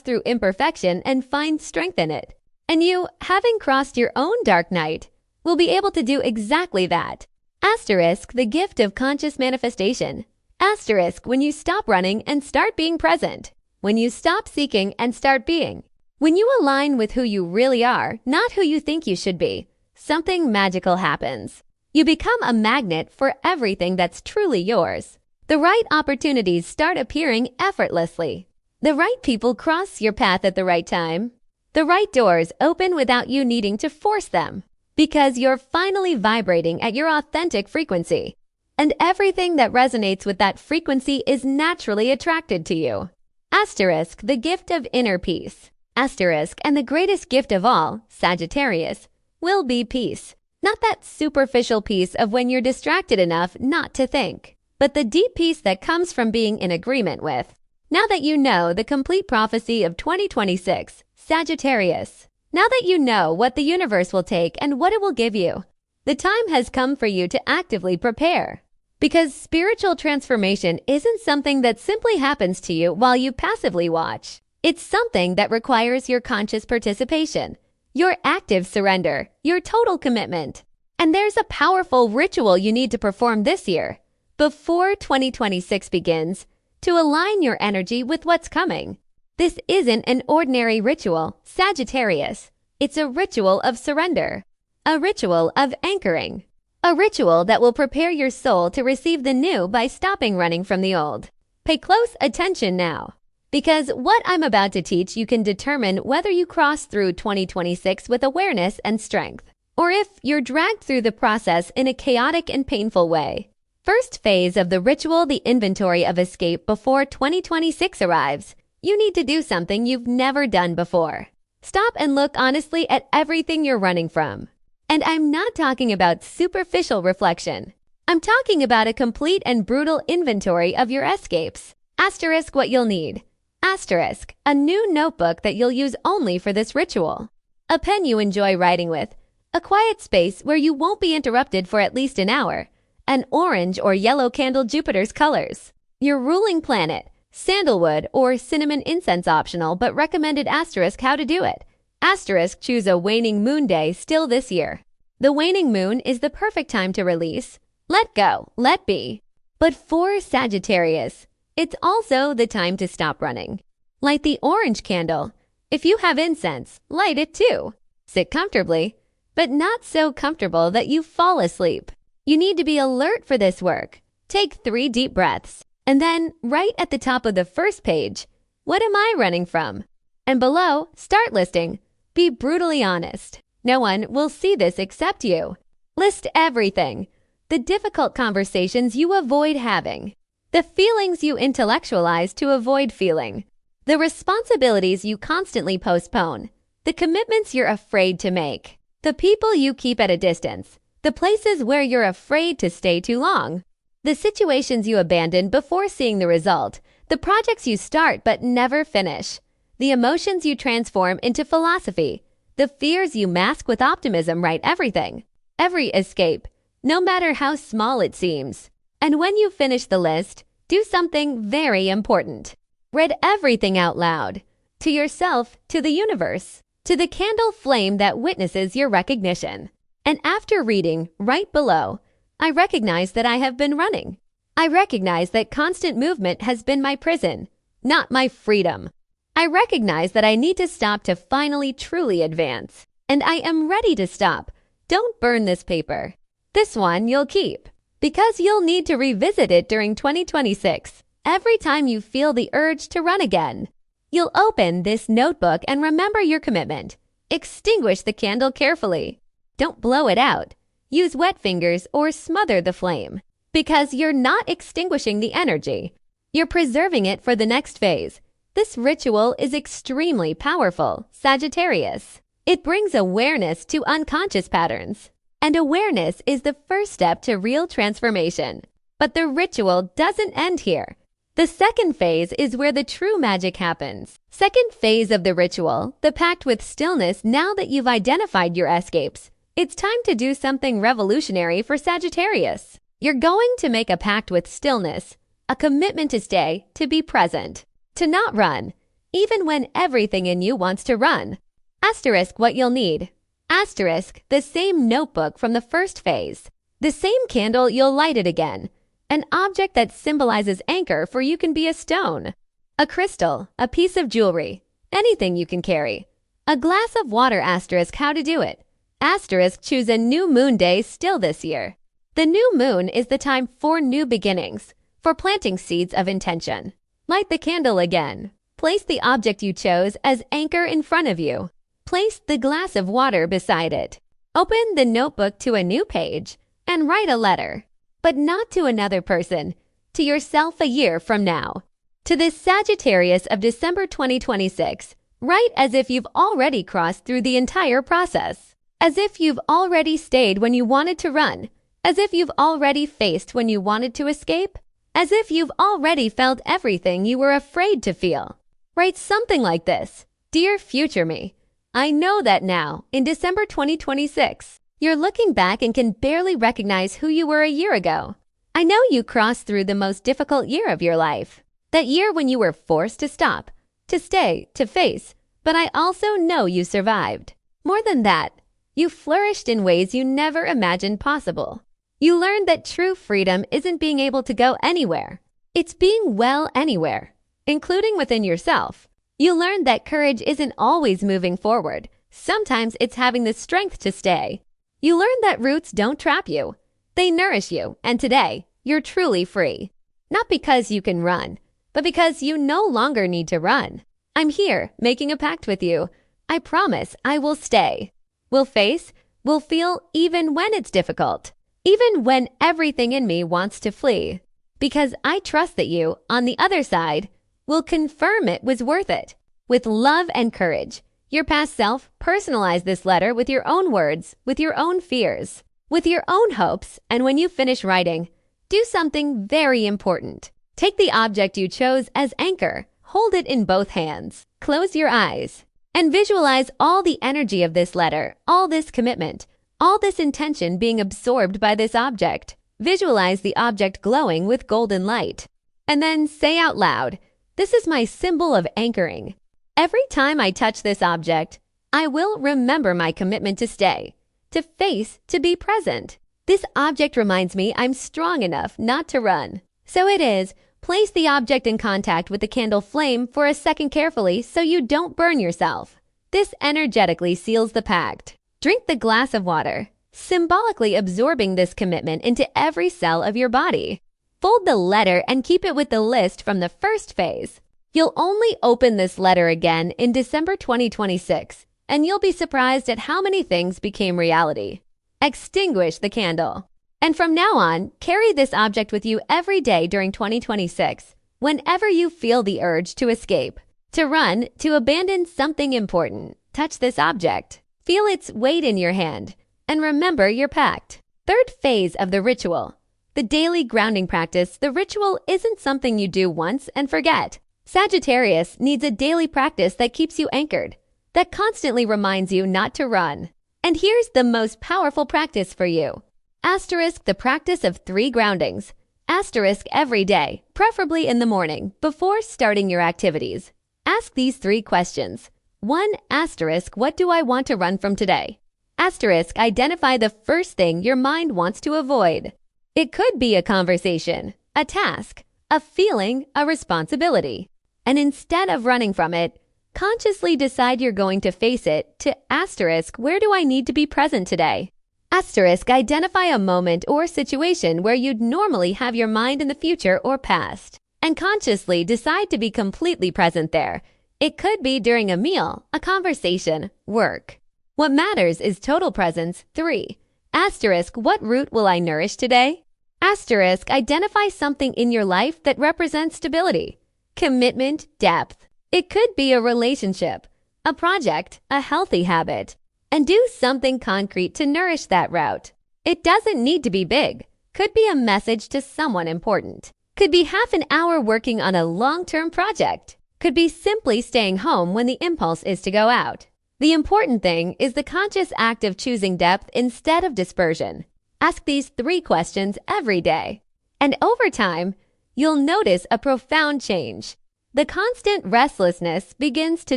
A: through imperfection and find strength in it. And you, having crossed your own dark night, will be able to do exactly that. Asterisk, the gift of conscious manifestation. Asterisk, when you stop running and start being present. When you stop seeking and start being. When you align with who you really are, not who you think you should be, something magical happens. You become a magnet for everything that's truly yours. The right opportunities start appearing effortlessly. The right people cross your path at the right time. The right doors open without you needing to force them, because you're finally vibrating at your authentic frequency. And everything that resonates with that frequency is naturally attracted to you. Asterisk, the gift of inner peace. Asterisk, and the greatest gift of all, Sagittarius, will be peace. Not that superficial peace of when you're distracted enough not to think, but the deep peace that comes from being in agreement with. Now that you know the complete prophecy of 2026, Sagittarius, now that you know what the universe will take and what it will give you, the time has come for you to actively prepare. Because spiritual transformation isn't something that simply happens to you while you passively watch. It's something that requires your conscious participation, your active surrender, your total commitment. And there's a powerful ritual you need to perform this year, before 2026 begins, to align your energy with what's coming. This isn't an ordinary ritual, Sagittarius. It's a ritual of surrender, a ritual of anchoring, a ritual that will prepare your soul to receive the new by stopping running from the old. Pay close attention now, because what I'm about to teach you can determine whether you cross through 2026 with awareness and strength, or if you're dragged through the process in a chaotic and painful way. First phase of the ritual, the inventory of escape before 2026 arrives. You need to do something you've never done before. Stop and look honestly at everything you're running from. And I'm not talking about superficial reflection. I'm talking about a complete and brutal inventory of your escapes. Asterisk what you'll need. Asterisk, a new notebook that you'll use only for this ritual. A pen you enjoy writing with. A quiet space where you won't be interrupted for at least an hour. An orange or yellow candle, Jupiter's colors. Your ruling planet. Sandalwood or cinnamon incense optional, but recommended. Asterisk how to do it. Asterisk choose a waning moon day still this year. The waning moon is the perfect time to release, let go, let be. But for Sagittarius, it's also the time to stop running. Light the orange candle. If you have incense, light it too. Sit comfortably, but not so comfortable that you fall asleep. You need to be alert for this work. Take 3 deep breaths. And then, right at the top of the first page, what am I running from? And below, start listing. Be brutally honest. No one will see this except you. List everything. The difficult conversations you avoid having. The feelings you intellectualize to avoid feeling. The responsibilities you constantly postpone. The commitments you're afraid to make. The people you keep at a distance. The places where you're afraid to stay too long. The situations you abandon before seeing the result, the projects you start but never finish, the emotions you transform into philosophy, the fears you mask with optimism. Write everything, every escape, no matter how small it seems. And when you finish the list, do something very important. Read everything out loud, to yourself, to the universe, to the candle flame that witnesses your recognition. And after reading, right below, I recognize that I have been running. I recognize that constant movement has been my prison, not my freedom. I recognize that I need to stop to finally truly advance. And I am ready to stop. Don't burn this paper. This one you'll keep, because you'll need to revisit it during 2026, every time you feel the urge to run again. You'll open this notebook and remember your commitment. Extinguish the candle carefully. Don't blow it out. Use wet fingers or smother the flame, because you're not extinguishing the energy. You're preserving it for the next phase. This ritual is extremely powerful, Sagittarius. It brings awareness to unconscious patterns. And awareness is the first step to real transformation. But the ritual doesn't end here. The second phase is where the true magic happens. Second phase of the ritual, the pact with stillness. Now that you've identified your escapes, it's time to do something revolutionary for Sagittarius. You're going to make a pact with stillness, a commitment to stay, to be present, to not run, even when everything in you wants to run. Asterisk what you'll need. Asterisk the same notebook from the first phase. The same candle, you'll light it again. An object that symbolizes anchor, for you can be a stone, a crystal, a piece of jewelry, anything you can carry. A glass of water. Asterisk how to do it. Asterisk choose a new moon day still this year. The new moon is the time for new beginnings, for planting seeds of intention. Light the candle again. Place the object you chose as anchor in front of you. Place the glass of water beside it. Open the notebook to a new page and write a letter, but not to another person, to yourself a year from now. To this Sagittarius of December 2026, write as if you've already crossed through the entire process. As if you've already stayed when you wanted to run, as if you've already faced when you wanted to escape, as if you've already felt everything you were afraid to feel. Write something like this: Dear future me, I know that now, in December 2026, you're looking back and can barely recognize who you were a year ago. I know you crossed through the most difficult year of your life, that year when you were forced to stop, to stay, to face, but I also know you survived. More than that, you flourished in ways you never imagined possible. You learned that true freedom isn't being able to go anywhere. It's being well anywhere, including within yourself. You learned that courage isn't always moving forward. Sometimes it's having the strength to stay. You learned that roots don't trap you. They nourish you, and today, you're truly free. Not because you can run, but because you no longer need to run. I'm here, making a pact with you. I promise I will stay. We'll face, we'll feel even when it's difficult. Even when everything in me wants to flee, because I trust that you, on the other side, will confirm it was worth it. With love and courage, your past self personalize this letter with your own words, with your own fears, with your own hopes, and when you finish writing, do something very important. Take the object you chose as anchor, hold it in both hands, close your eyes, and visualize all the energy of this letter, all this commitment, all this intention being absorbed by this object. Visualize the object glowing with golden light. And then say out loud, this is my symbol of anchoring. Every time I touch this object, I will remember my commitment to stay, to face, to be present. This object reminds me I'm strong enough not to run. So it is, place the object in contact with the candle flame for a second carefully so you don't burn yourself. This energetically seals the pact. Drink the glass of water, symbolically absorbing this commitment into every cell of your body. Fold the letter and keep it with the list from the first phase. You'll only open this letter again in December 2026, and you'll be surprised at how many things became reality. Extinguish the candle. And from now on, carry this object with you every day during 2026, whenever you feel the urge to escape, to run, to abandon something important. Touch this object. Feel its weight in your hand, and remember your pact. Third phase of the ritual. The daily grounding practice. The ritual isn't something you do once and forget. Sagittarius needs a daily practice that keeps you anchored, that constantly reminds you not to run. And here's the most powerful practice for you. Asterisk the practice of 3 groundings. Asterisk every day, preferably in the morning, before starting your activities. Ask these 3 questions. 1. Asterisk, what do I want to run from today? Asterisk, identify the first thing your mind wants to avoid. It could be a conversation, a task, a feeling, a responsibility. And instead of running from it, consciously decide you're going to face it. To asterisk, where do I need to be present today? Asterisk, identify a moment or situation where you'd normally have your mind in the future or past, and consciously decide to be completely present there. It could be during a meal, a conversation, work. What matters is total presence. 3. Asterisk, what root will I nourish today? Asterisk, identify something in your life that represents stability, commitment, depth. It could be a relationship, a project, a healthy habit. And do something concrete to nourish that route. It doesn't need to be big. Could be a message to someone important. Could be half an hour working on a long-term project. Could be simply staying home when the impulse is to go out. The important thing is the conscious act of choosing depth instead of dispersion. Ask these 3 questions every day. And over time, you'll notice a profound change. The constant restlessness begins to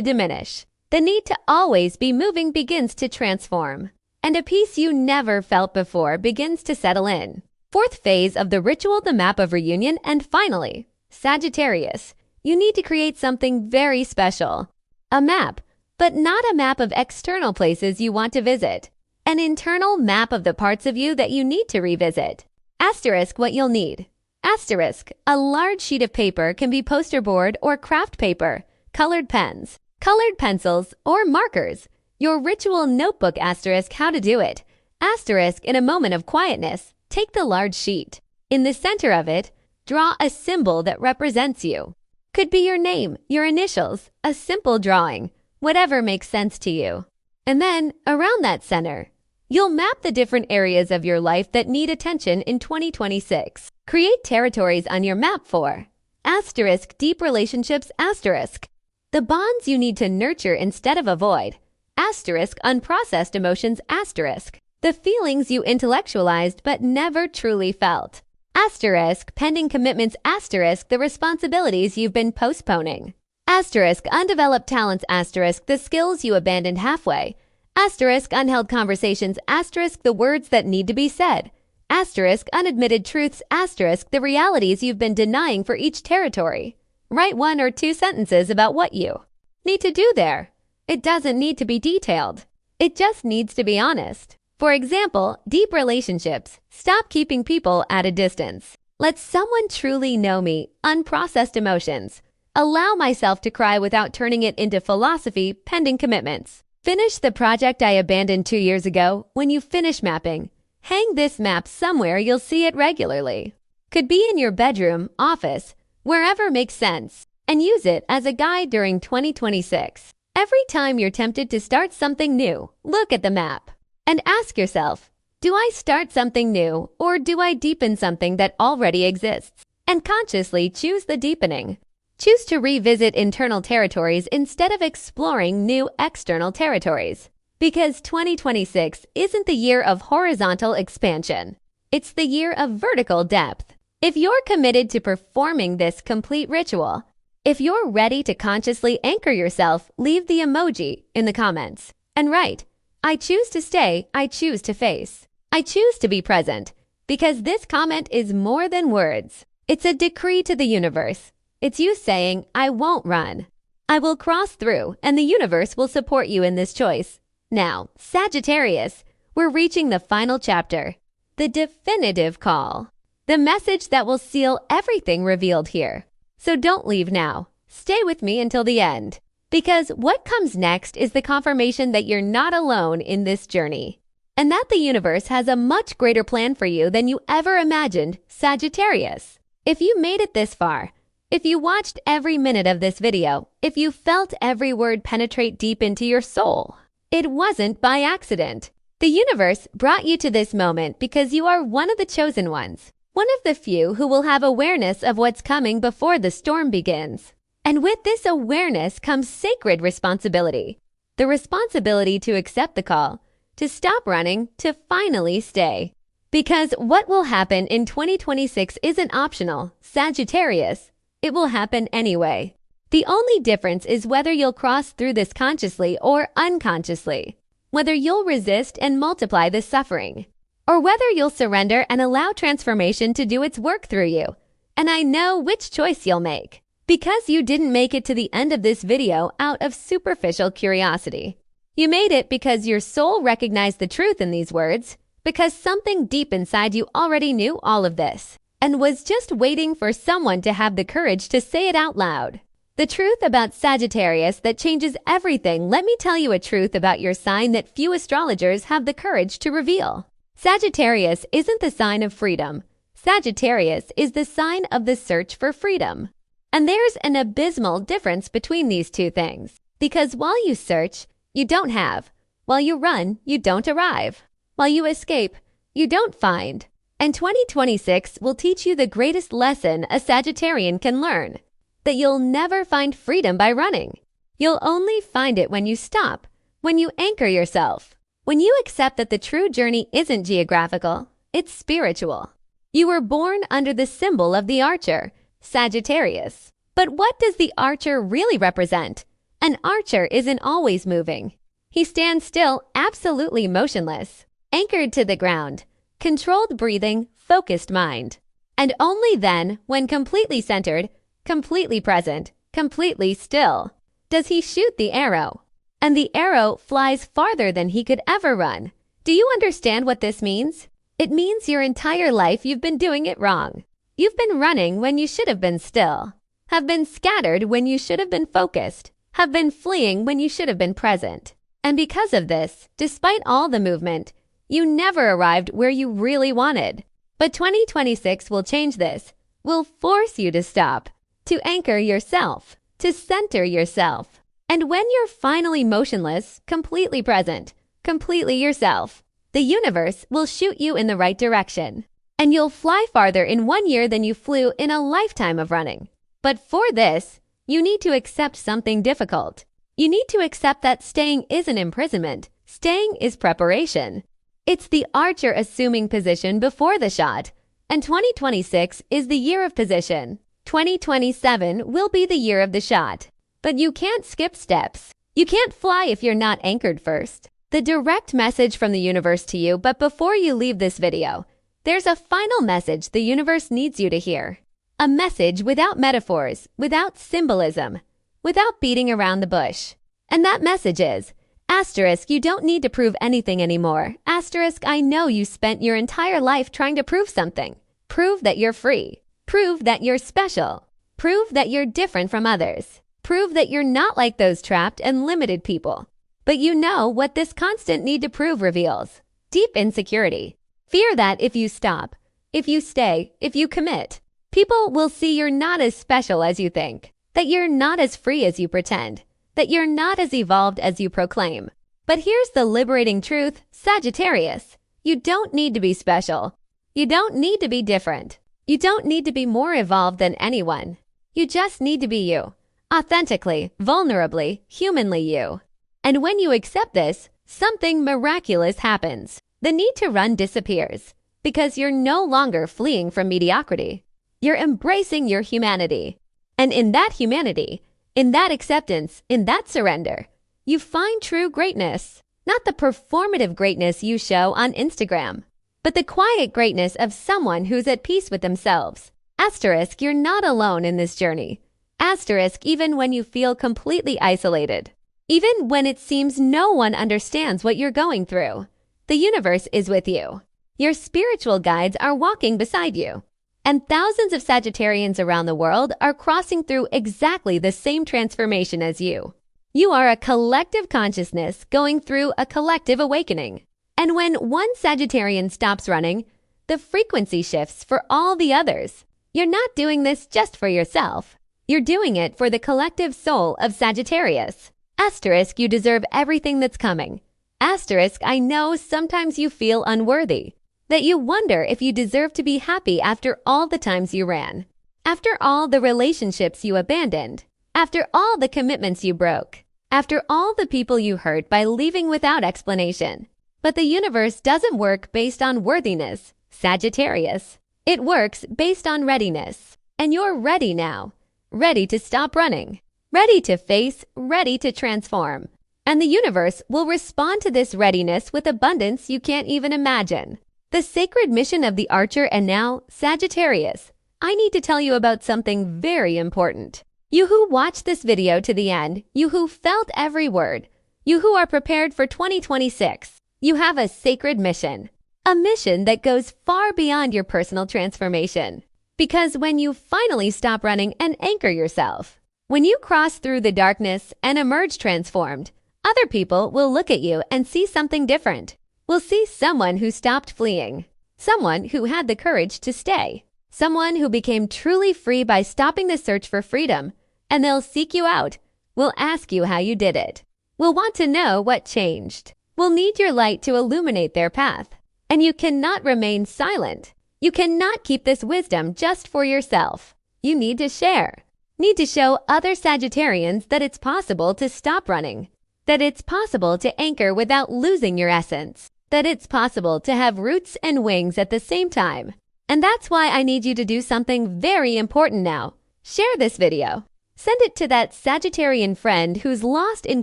A: diminish. The need to always be moving begins to transform. And a peace you never felt before begins to settle in. 4th phase of the ritual, the map of reunion. And finally, Sagittarius, you need to create something very special. A map, but not a map of external places you want to visit. An internal map of the parts of you that you need to revisit. Asterisk what you'll need. Asterisk, a large sheet of paper can be poster board or craft paper, colored pens, colored pencils, or markers. Your ritual notebook. Asterisk how to do it. Asterisk in a moment of quietness, take the large sheet. In the center of it, draw a symbol that represents you. Could be your name, your initials, a simple drawing, whatever makes sense to you. And then, around that center, You'll map the different areas of your life that need attention in 2026. Create territories on your map for asterisk deep relationships asterisk the bonds you need to nurture instead of avoid asterisk unprocessed emotions asterisk the feelings you intellectualized but never truly felt asterisk pending commitments asterisk the responsibilities you've been postponing asterisk undeveloped talents asterisk the skills you abandoned halfway asterisk unheld conversations asterisk the words that need to be said asterisk unadmitted truths asterisk the realities you've been denying for each territory. Write 1 or 2 sentences about what you need to do there. It doesn't need to be detailed. It just needs to be honest. For example, deep relationships. Stop keeping people at a distance. Let someone truly know me. Unprocessed emotions. Allow myself to cry without turning it into philosophy pending commitments. Finish the project I abandoned 2 years ago. When you finish mapping, hang this map somewhere you'll see it regularly. Could be in your bedroom, office, wherever makes sense, and use it as a guide during 2026. Every time you're tempted to start something new, look at the map and ask yourself, do I start something new or do I deepen something that already exists? And consciously choose the deepening. Choose to revisit internal territories instead of exploring new external territories. Because 2026 isn't the year of horizontal expansion. It's the year of vertical depth. If you're committed to performing this complete ritual, if you're ready to consciously anchor yourself, leave the emoji in the comments and write, I choose to stay, I choose to face. I choose to be present. Because this comment is more than words. It's a decree to the universe. It's you saying, I won't run. I will cross through, and the universe will support you in this choice. Now, Sagittarius, we're reaching the final chapter. The definitive call. The message that will seal everything revealed here. So don't leave now. Stay with me until the end. Because what comes next is the confirmation that you're not alone in this journey. And that the universe has a much greater plan for you than you ever imagined, Sagittarius. If you made it this far, if you watched every minute of this video, if you felt every word penetrate deep into your soul, it wasn't by accident. The universe brought you to this moment because you are one of the chosen ones, one of the few who will have awareness of what's coming before the storm begins. And with this awareness comes sacred responsibility. The responsibility to accept the call, to stop running, to finally stay. Because what will happen in 2026 isn't optional, Sagittarius. It will happen anyway. The only difference is whether you'll cross through this consciously or unconsciously, whether you'll resist and multiply the suffering, or whether you'll surrender and allow transformation to do its work through you. And I know which choice you'll make, because you didn't make it to the end of this video out of superficial curiosity. You made it because your soul recognized the truth in these words, because something deep inside you already knew all of this, and was just waiting for someone to have the courage to say it out loud. The truth about Sagittarius that changes everything. Let me tell you a truth about your sign that few astrologers have the courage to reveal. Sagittarius isn't the sign of freedom. Sagittarius is the sign of the search for freedom. And there's an abysmal difference between these two things. Because while you search, you don't have. While you run, you don't arrive. While you escape, you don't find. And 2026 will teach you the greatest lesson a Sagittarian can learn. That you'll never find freedom by running. You'll only find it when you stop, when you anchor yourself, when you accept that the true journey isn't geographical, it's spiritual. You were born under the symbol of the archer, Sagittarius. But what does the archer really represent? An archer isn't always moving. He stands still, absolutely motionless, anchored to the ground, controlled breathing, focused mind. And only then, when completely centered, completely present, completely still, does he shoot the arrow. And the arrow flies farther than he could ever run. Do you understand what this means? It means your entire life you've been doing it wrong. You've been running when you should have been still, have been scattered when you should have been focused, have been fleeing when you should have been present. And because of this, despite all the movement, you never arrived where you really wanted. But 2026 will change this, will force you to stop, to anchor yourself, to center yourself. And when you're finally motionless, completely present, completely yourself, The universe will shoot you in the right direction, and you'll fly farther in 1 year than you flew in a lifetime of running. But for this, you need to accept something difficult. You need to accept that staying isn't imprisonment. Staying is preparation. It's the archer assuming position before the shot, and 2026 is the year of position. 2027 will be the year of the shot. But you can't skip steps. You can't fly if you're not anchored first. The direct message from the universe to you, but before you leave this video, there's a final message the universe needs you to hear. A message without metaphors, without symbolism, without beating around the bush. And that message is, asterisk, you don't need to prove anything anymore. Asterisk, I know you spent your entire life trying to prove something. Prove that you're free. Prove that you're special. Prove that you're different from others. Prove that you're not like those trapped and limited people. But you know what this constant need to prove reveals? Deep insecurity. Fear that if you stop, if you stay, if you commit, people will see you're not as special as you think, that you're not as free as you pretend, that you're not as evolved as you proclaim. But here's the liberating truth, Sagittarius. You don't need to be special. You don't need to be different. You don't need to be more evolved than anyone. You just need to be you. Authentically, vulnerably, humanly you. And when you accept this, something miraculous happens. The need to run disappears because you're no longer fleeing from mediocrity. You're embracing your humanity. And in that humanity, in that acceptance, in that surrender, you find true greatness. Not the performative greatness you show on Instagram, but the quiet greatness of someone who's at peace with themselves. Asterisk, you're not alone in this journey. Asterisk, even when you feel completely isolated. Even when it seems no one understands what you're going through, the universe is with you. Your spiritual guides are walking beside you. And thousands of Sagittarians around the world are crossing through exactly the same transformation as you. You are a collective consciousness going through a collective awakening. And when one Sagittarian stops running, the frequency shifts for all the others. You're not doing this just for yourself. You're doing it for the collective soul of Sagittarius. Asterisk, you deserve everything that's coming. Asterisk, I know sometimes you feel unworthy, that you wonder if you deserve to be happy after all the times you ran, after all the relationships you abandoned, after all the commitments you broke, after all the people you hurt by leaving without explanation. But the universe doesn't work based on worthiness, Sagittarius. It works based on readiness. And you're ready now. Ready to stop running. Ready to face, ready to transform. And the universe will respond to this readiness with abundance you can't even imagine. The sacred mission of the Archer and now Sagittarius. I need to tell you about something very important. You who watched this video to the end, you who felt every word, you who are prepared for 2026, you have a sacred mission. A mission that goes far beyond your personal transformation. Because when you finally stop running and anchor yourself, when you cross through the darkness and emerge transformed, other people will look at you and see something different. Will see someone who stopped fleeing, someone who had the courage to stay, someone who became truly free by stopping the search for freedom, and they'll seek you out, will ask you how you did it, will want to know what changed, will need your light to illuminate their path. And you cannot remain silent. You cannot keep this wisdom just for yourself. You need to share. Need to show other Sagittarians that it's possible to stop running, that it's possible to anchor without losing your essence, that it's possible to have roots and wings at the same time. And that's why I need you to do something very important now. Share this video. Send it to that Sagittarian friend who's lost in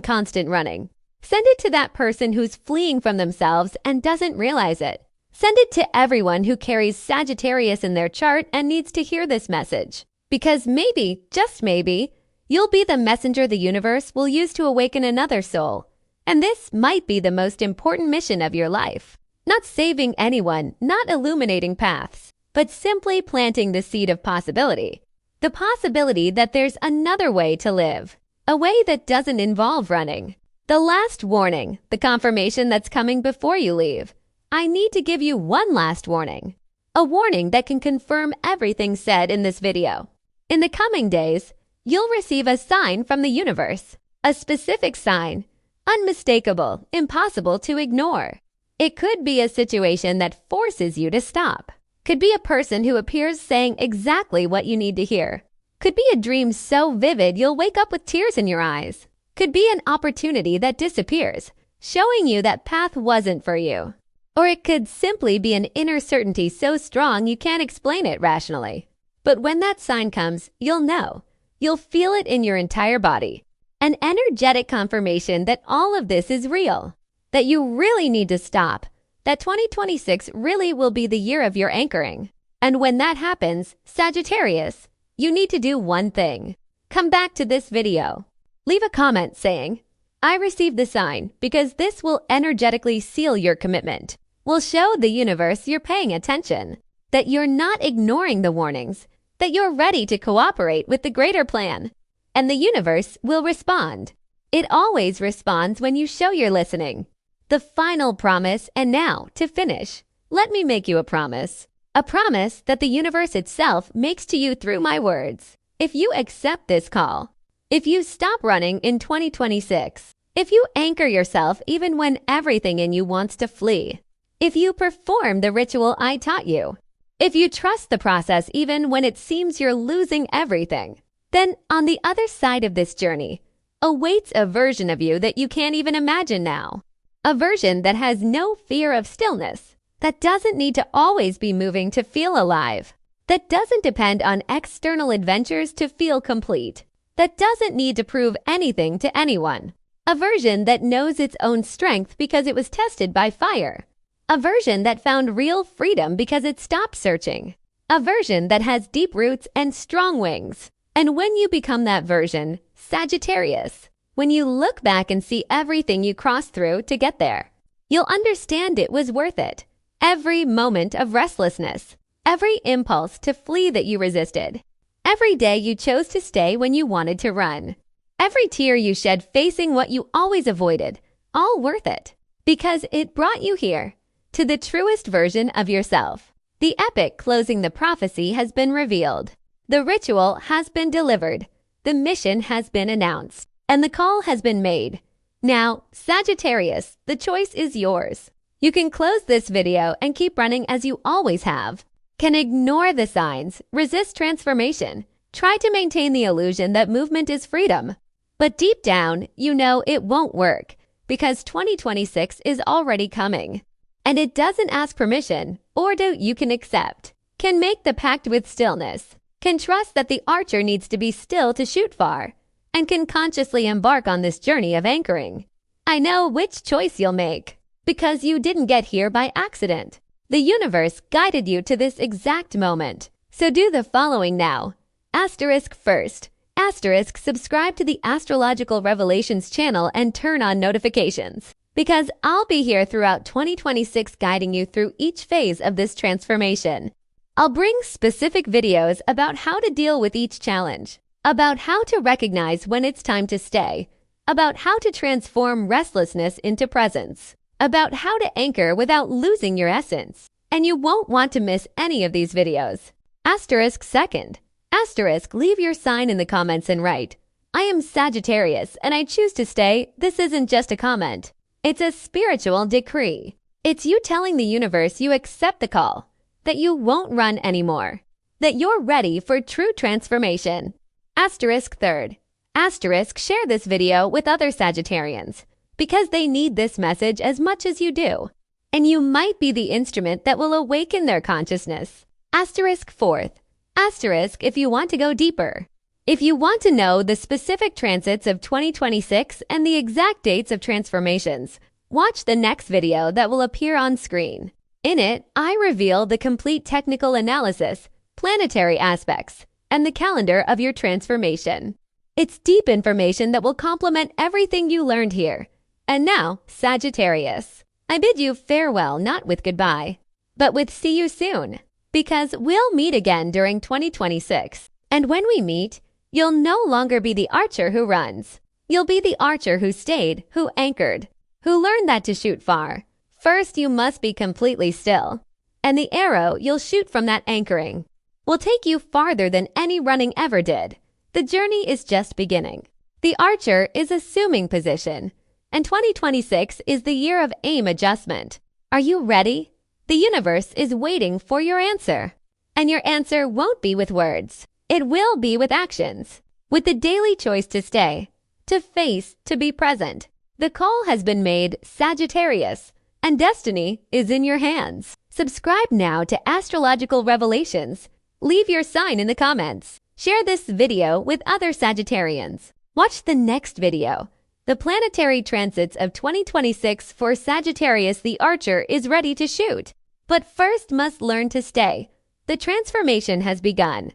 A: constant running. Send it to that person who's fleeing from themselves and doesn't realize it. Send it to everyone who carries Sagittarius in their chart and needs to hear this message. Because maybe, just maybe, you'll be the messenger the universe will use to awaken another soul. And this might be the most important mission of your life. Not saving anyone, not illuminating paths, but simply planting the seed of possibility. The possibility that there's another way to live. A way that doesn't involve running. The last warning, the confirmation that's coming before you leave. I need to give you one last warning. A warning that can confirm everything said in this video. In the coming days, you'll receive a sign from the universe. A specific sign. Unmistakable, impossible to ignore. It could be a situation that forces you to stop. Could be a person who appears saying exactly what you need to hear. Could be a dream so vivid you'll wake up with tears in your eyes. Could be an opportunity that disappears, showing you that path wasn't for you. Or it could simply be an inner certainty so strong you can't explain it rationally. But when that sign comes, you'll know. You'll feel it in your entire body. An energetic confirmation that all of this is real. That you really need to stop. That 2026 really will be the year of your anchoring. And when that happens, Sagittarius, you need to do one thing. Come back to this video. Leave a comment saying, I received the sign because this will energetically seal your commitment. Will show the universe you're paying attention. That you're not ignoring the warnings. That you're ready to cooperate with the greater plan. And the universe will respond. It always responds when you show you're listening. The final promise, and now, to finish, let me make you a promise. A promise that the universe itself makes to you through my words. If you accept this call, if you stop running in 2026, if you anchor yourself even when everything in you wants to flee, if you perform the ritual I taught you, if you trust the process even when it seems you're losing everything, then on the other side of this journey awaits a version of you that you can't even imagine now. A version that has no fear of stillness, that doesn't need to always be moving to feel alive, that doesn't depend on external adventures to feel complete, that doesn't need to prove anything to anyone. A version that knows its own strength because it was tested by fire. A version that found real freedom because it stopped searching. A version that has deep roots and strong wings. And when you become that version, Sagittarius, when you look back and see everything you crossed through to get there, you'll understand it was worth it. Every moment of restlessness, every impulse to flee that you resisted, every day you chose to stay when you wanted to run, every tear you shed facing what you always avoided, all worth it, because it brought you here, to the truest version of yourself. The epic closing the prophecy has been revealed. The ritual has been delivered. The mission has been announced. And the call has been made. Now, Sagittarius, the choice is yours. You can close this video and keep running as you always have. Can ignore the signs, resist transformation, try to maintain the illusion that movement is freedom. But deep down, you know it won't work because 2026 is already coming. And it doesn't ask permission, or you can accept. Can make the pact with stillness. Can trust that the archer needs to be still to shoot far. And can consciously embark on this journey of anchoring. I know which choice you'll make, because you didn't get here by accident. The universe guided you to this exact moment. So do the following now. Asterisk first. Asterisk subscribe to the Astrological Revelations channel and turn on notifications. Because I'll be here throughout 2026 guiding you through each phase of this transformation. I'll bring specific videos about how to deal with each challenge. About how to recognize when it's time to stay, about how to transform restlessness into presence, about how to anchor without losing your essence. And you won't want to miss any of these videos. Asterisk second. Asterisk leave your sign in the comments and write, I am Sagittarius and I choose to stay. This isn't just a comment. It's a spiritual decree. It's you telling the universe you accept the call, that you won't run anymore, that you're ready for true transformation. Asterisk third. Asterisk share this video with other Sagittarians because they need this message as much as you do. And you might be the instrument that will awaken their consciousness. Asterisk fourth. Asterisk if you want to go deeper. If you want to know the specific transits of 2026 and the exact dates of transformations, watch the next video that will appear on screen. In it, I reveal the complete technical analysis, planetary aspects, and the calendar of your transformation. It's deep information that will complement everything you learned here. And now, Sagittarius, I bid you farewell not with goodbye, but with see you soon, because we'll meet again during 2026. And when we meet, you'll no longer be the archer who runs. You'll be the archer who stayed, who anchored, who learned that to shoot far. First, you must be completely still. And the arrow you'll shoot from that anchoring will take you farther than any running ever did. The journey is just beginning. The archer is assuming position, and 2026 is the year of aim adjustment. Are you ready? The universe is waiting for your answer. And your answer won't be with words. It will be with actions. With the daily choice to stay, to face, to be present. The call has been made, Sagittarius, and destiny is in your hands. Subscribe now to Astrological Revelations. Leave your sign in the comments. Share this video with other Sagittarians. Watch the next video. The planetary transits of 2026 for Sagittarius the Archer is ready to shoot, but first must learn to stay. The transformation has begun.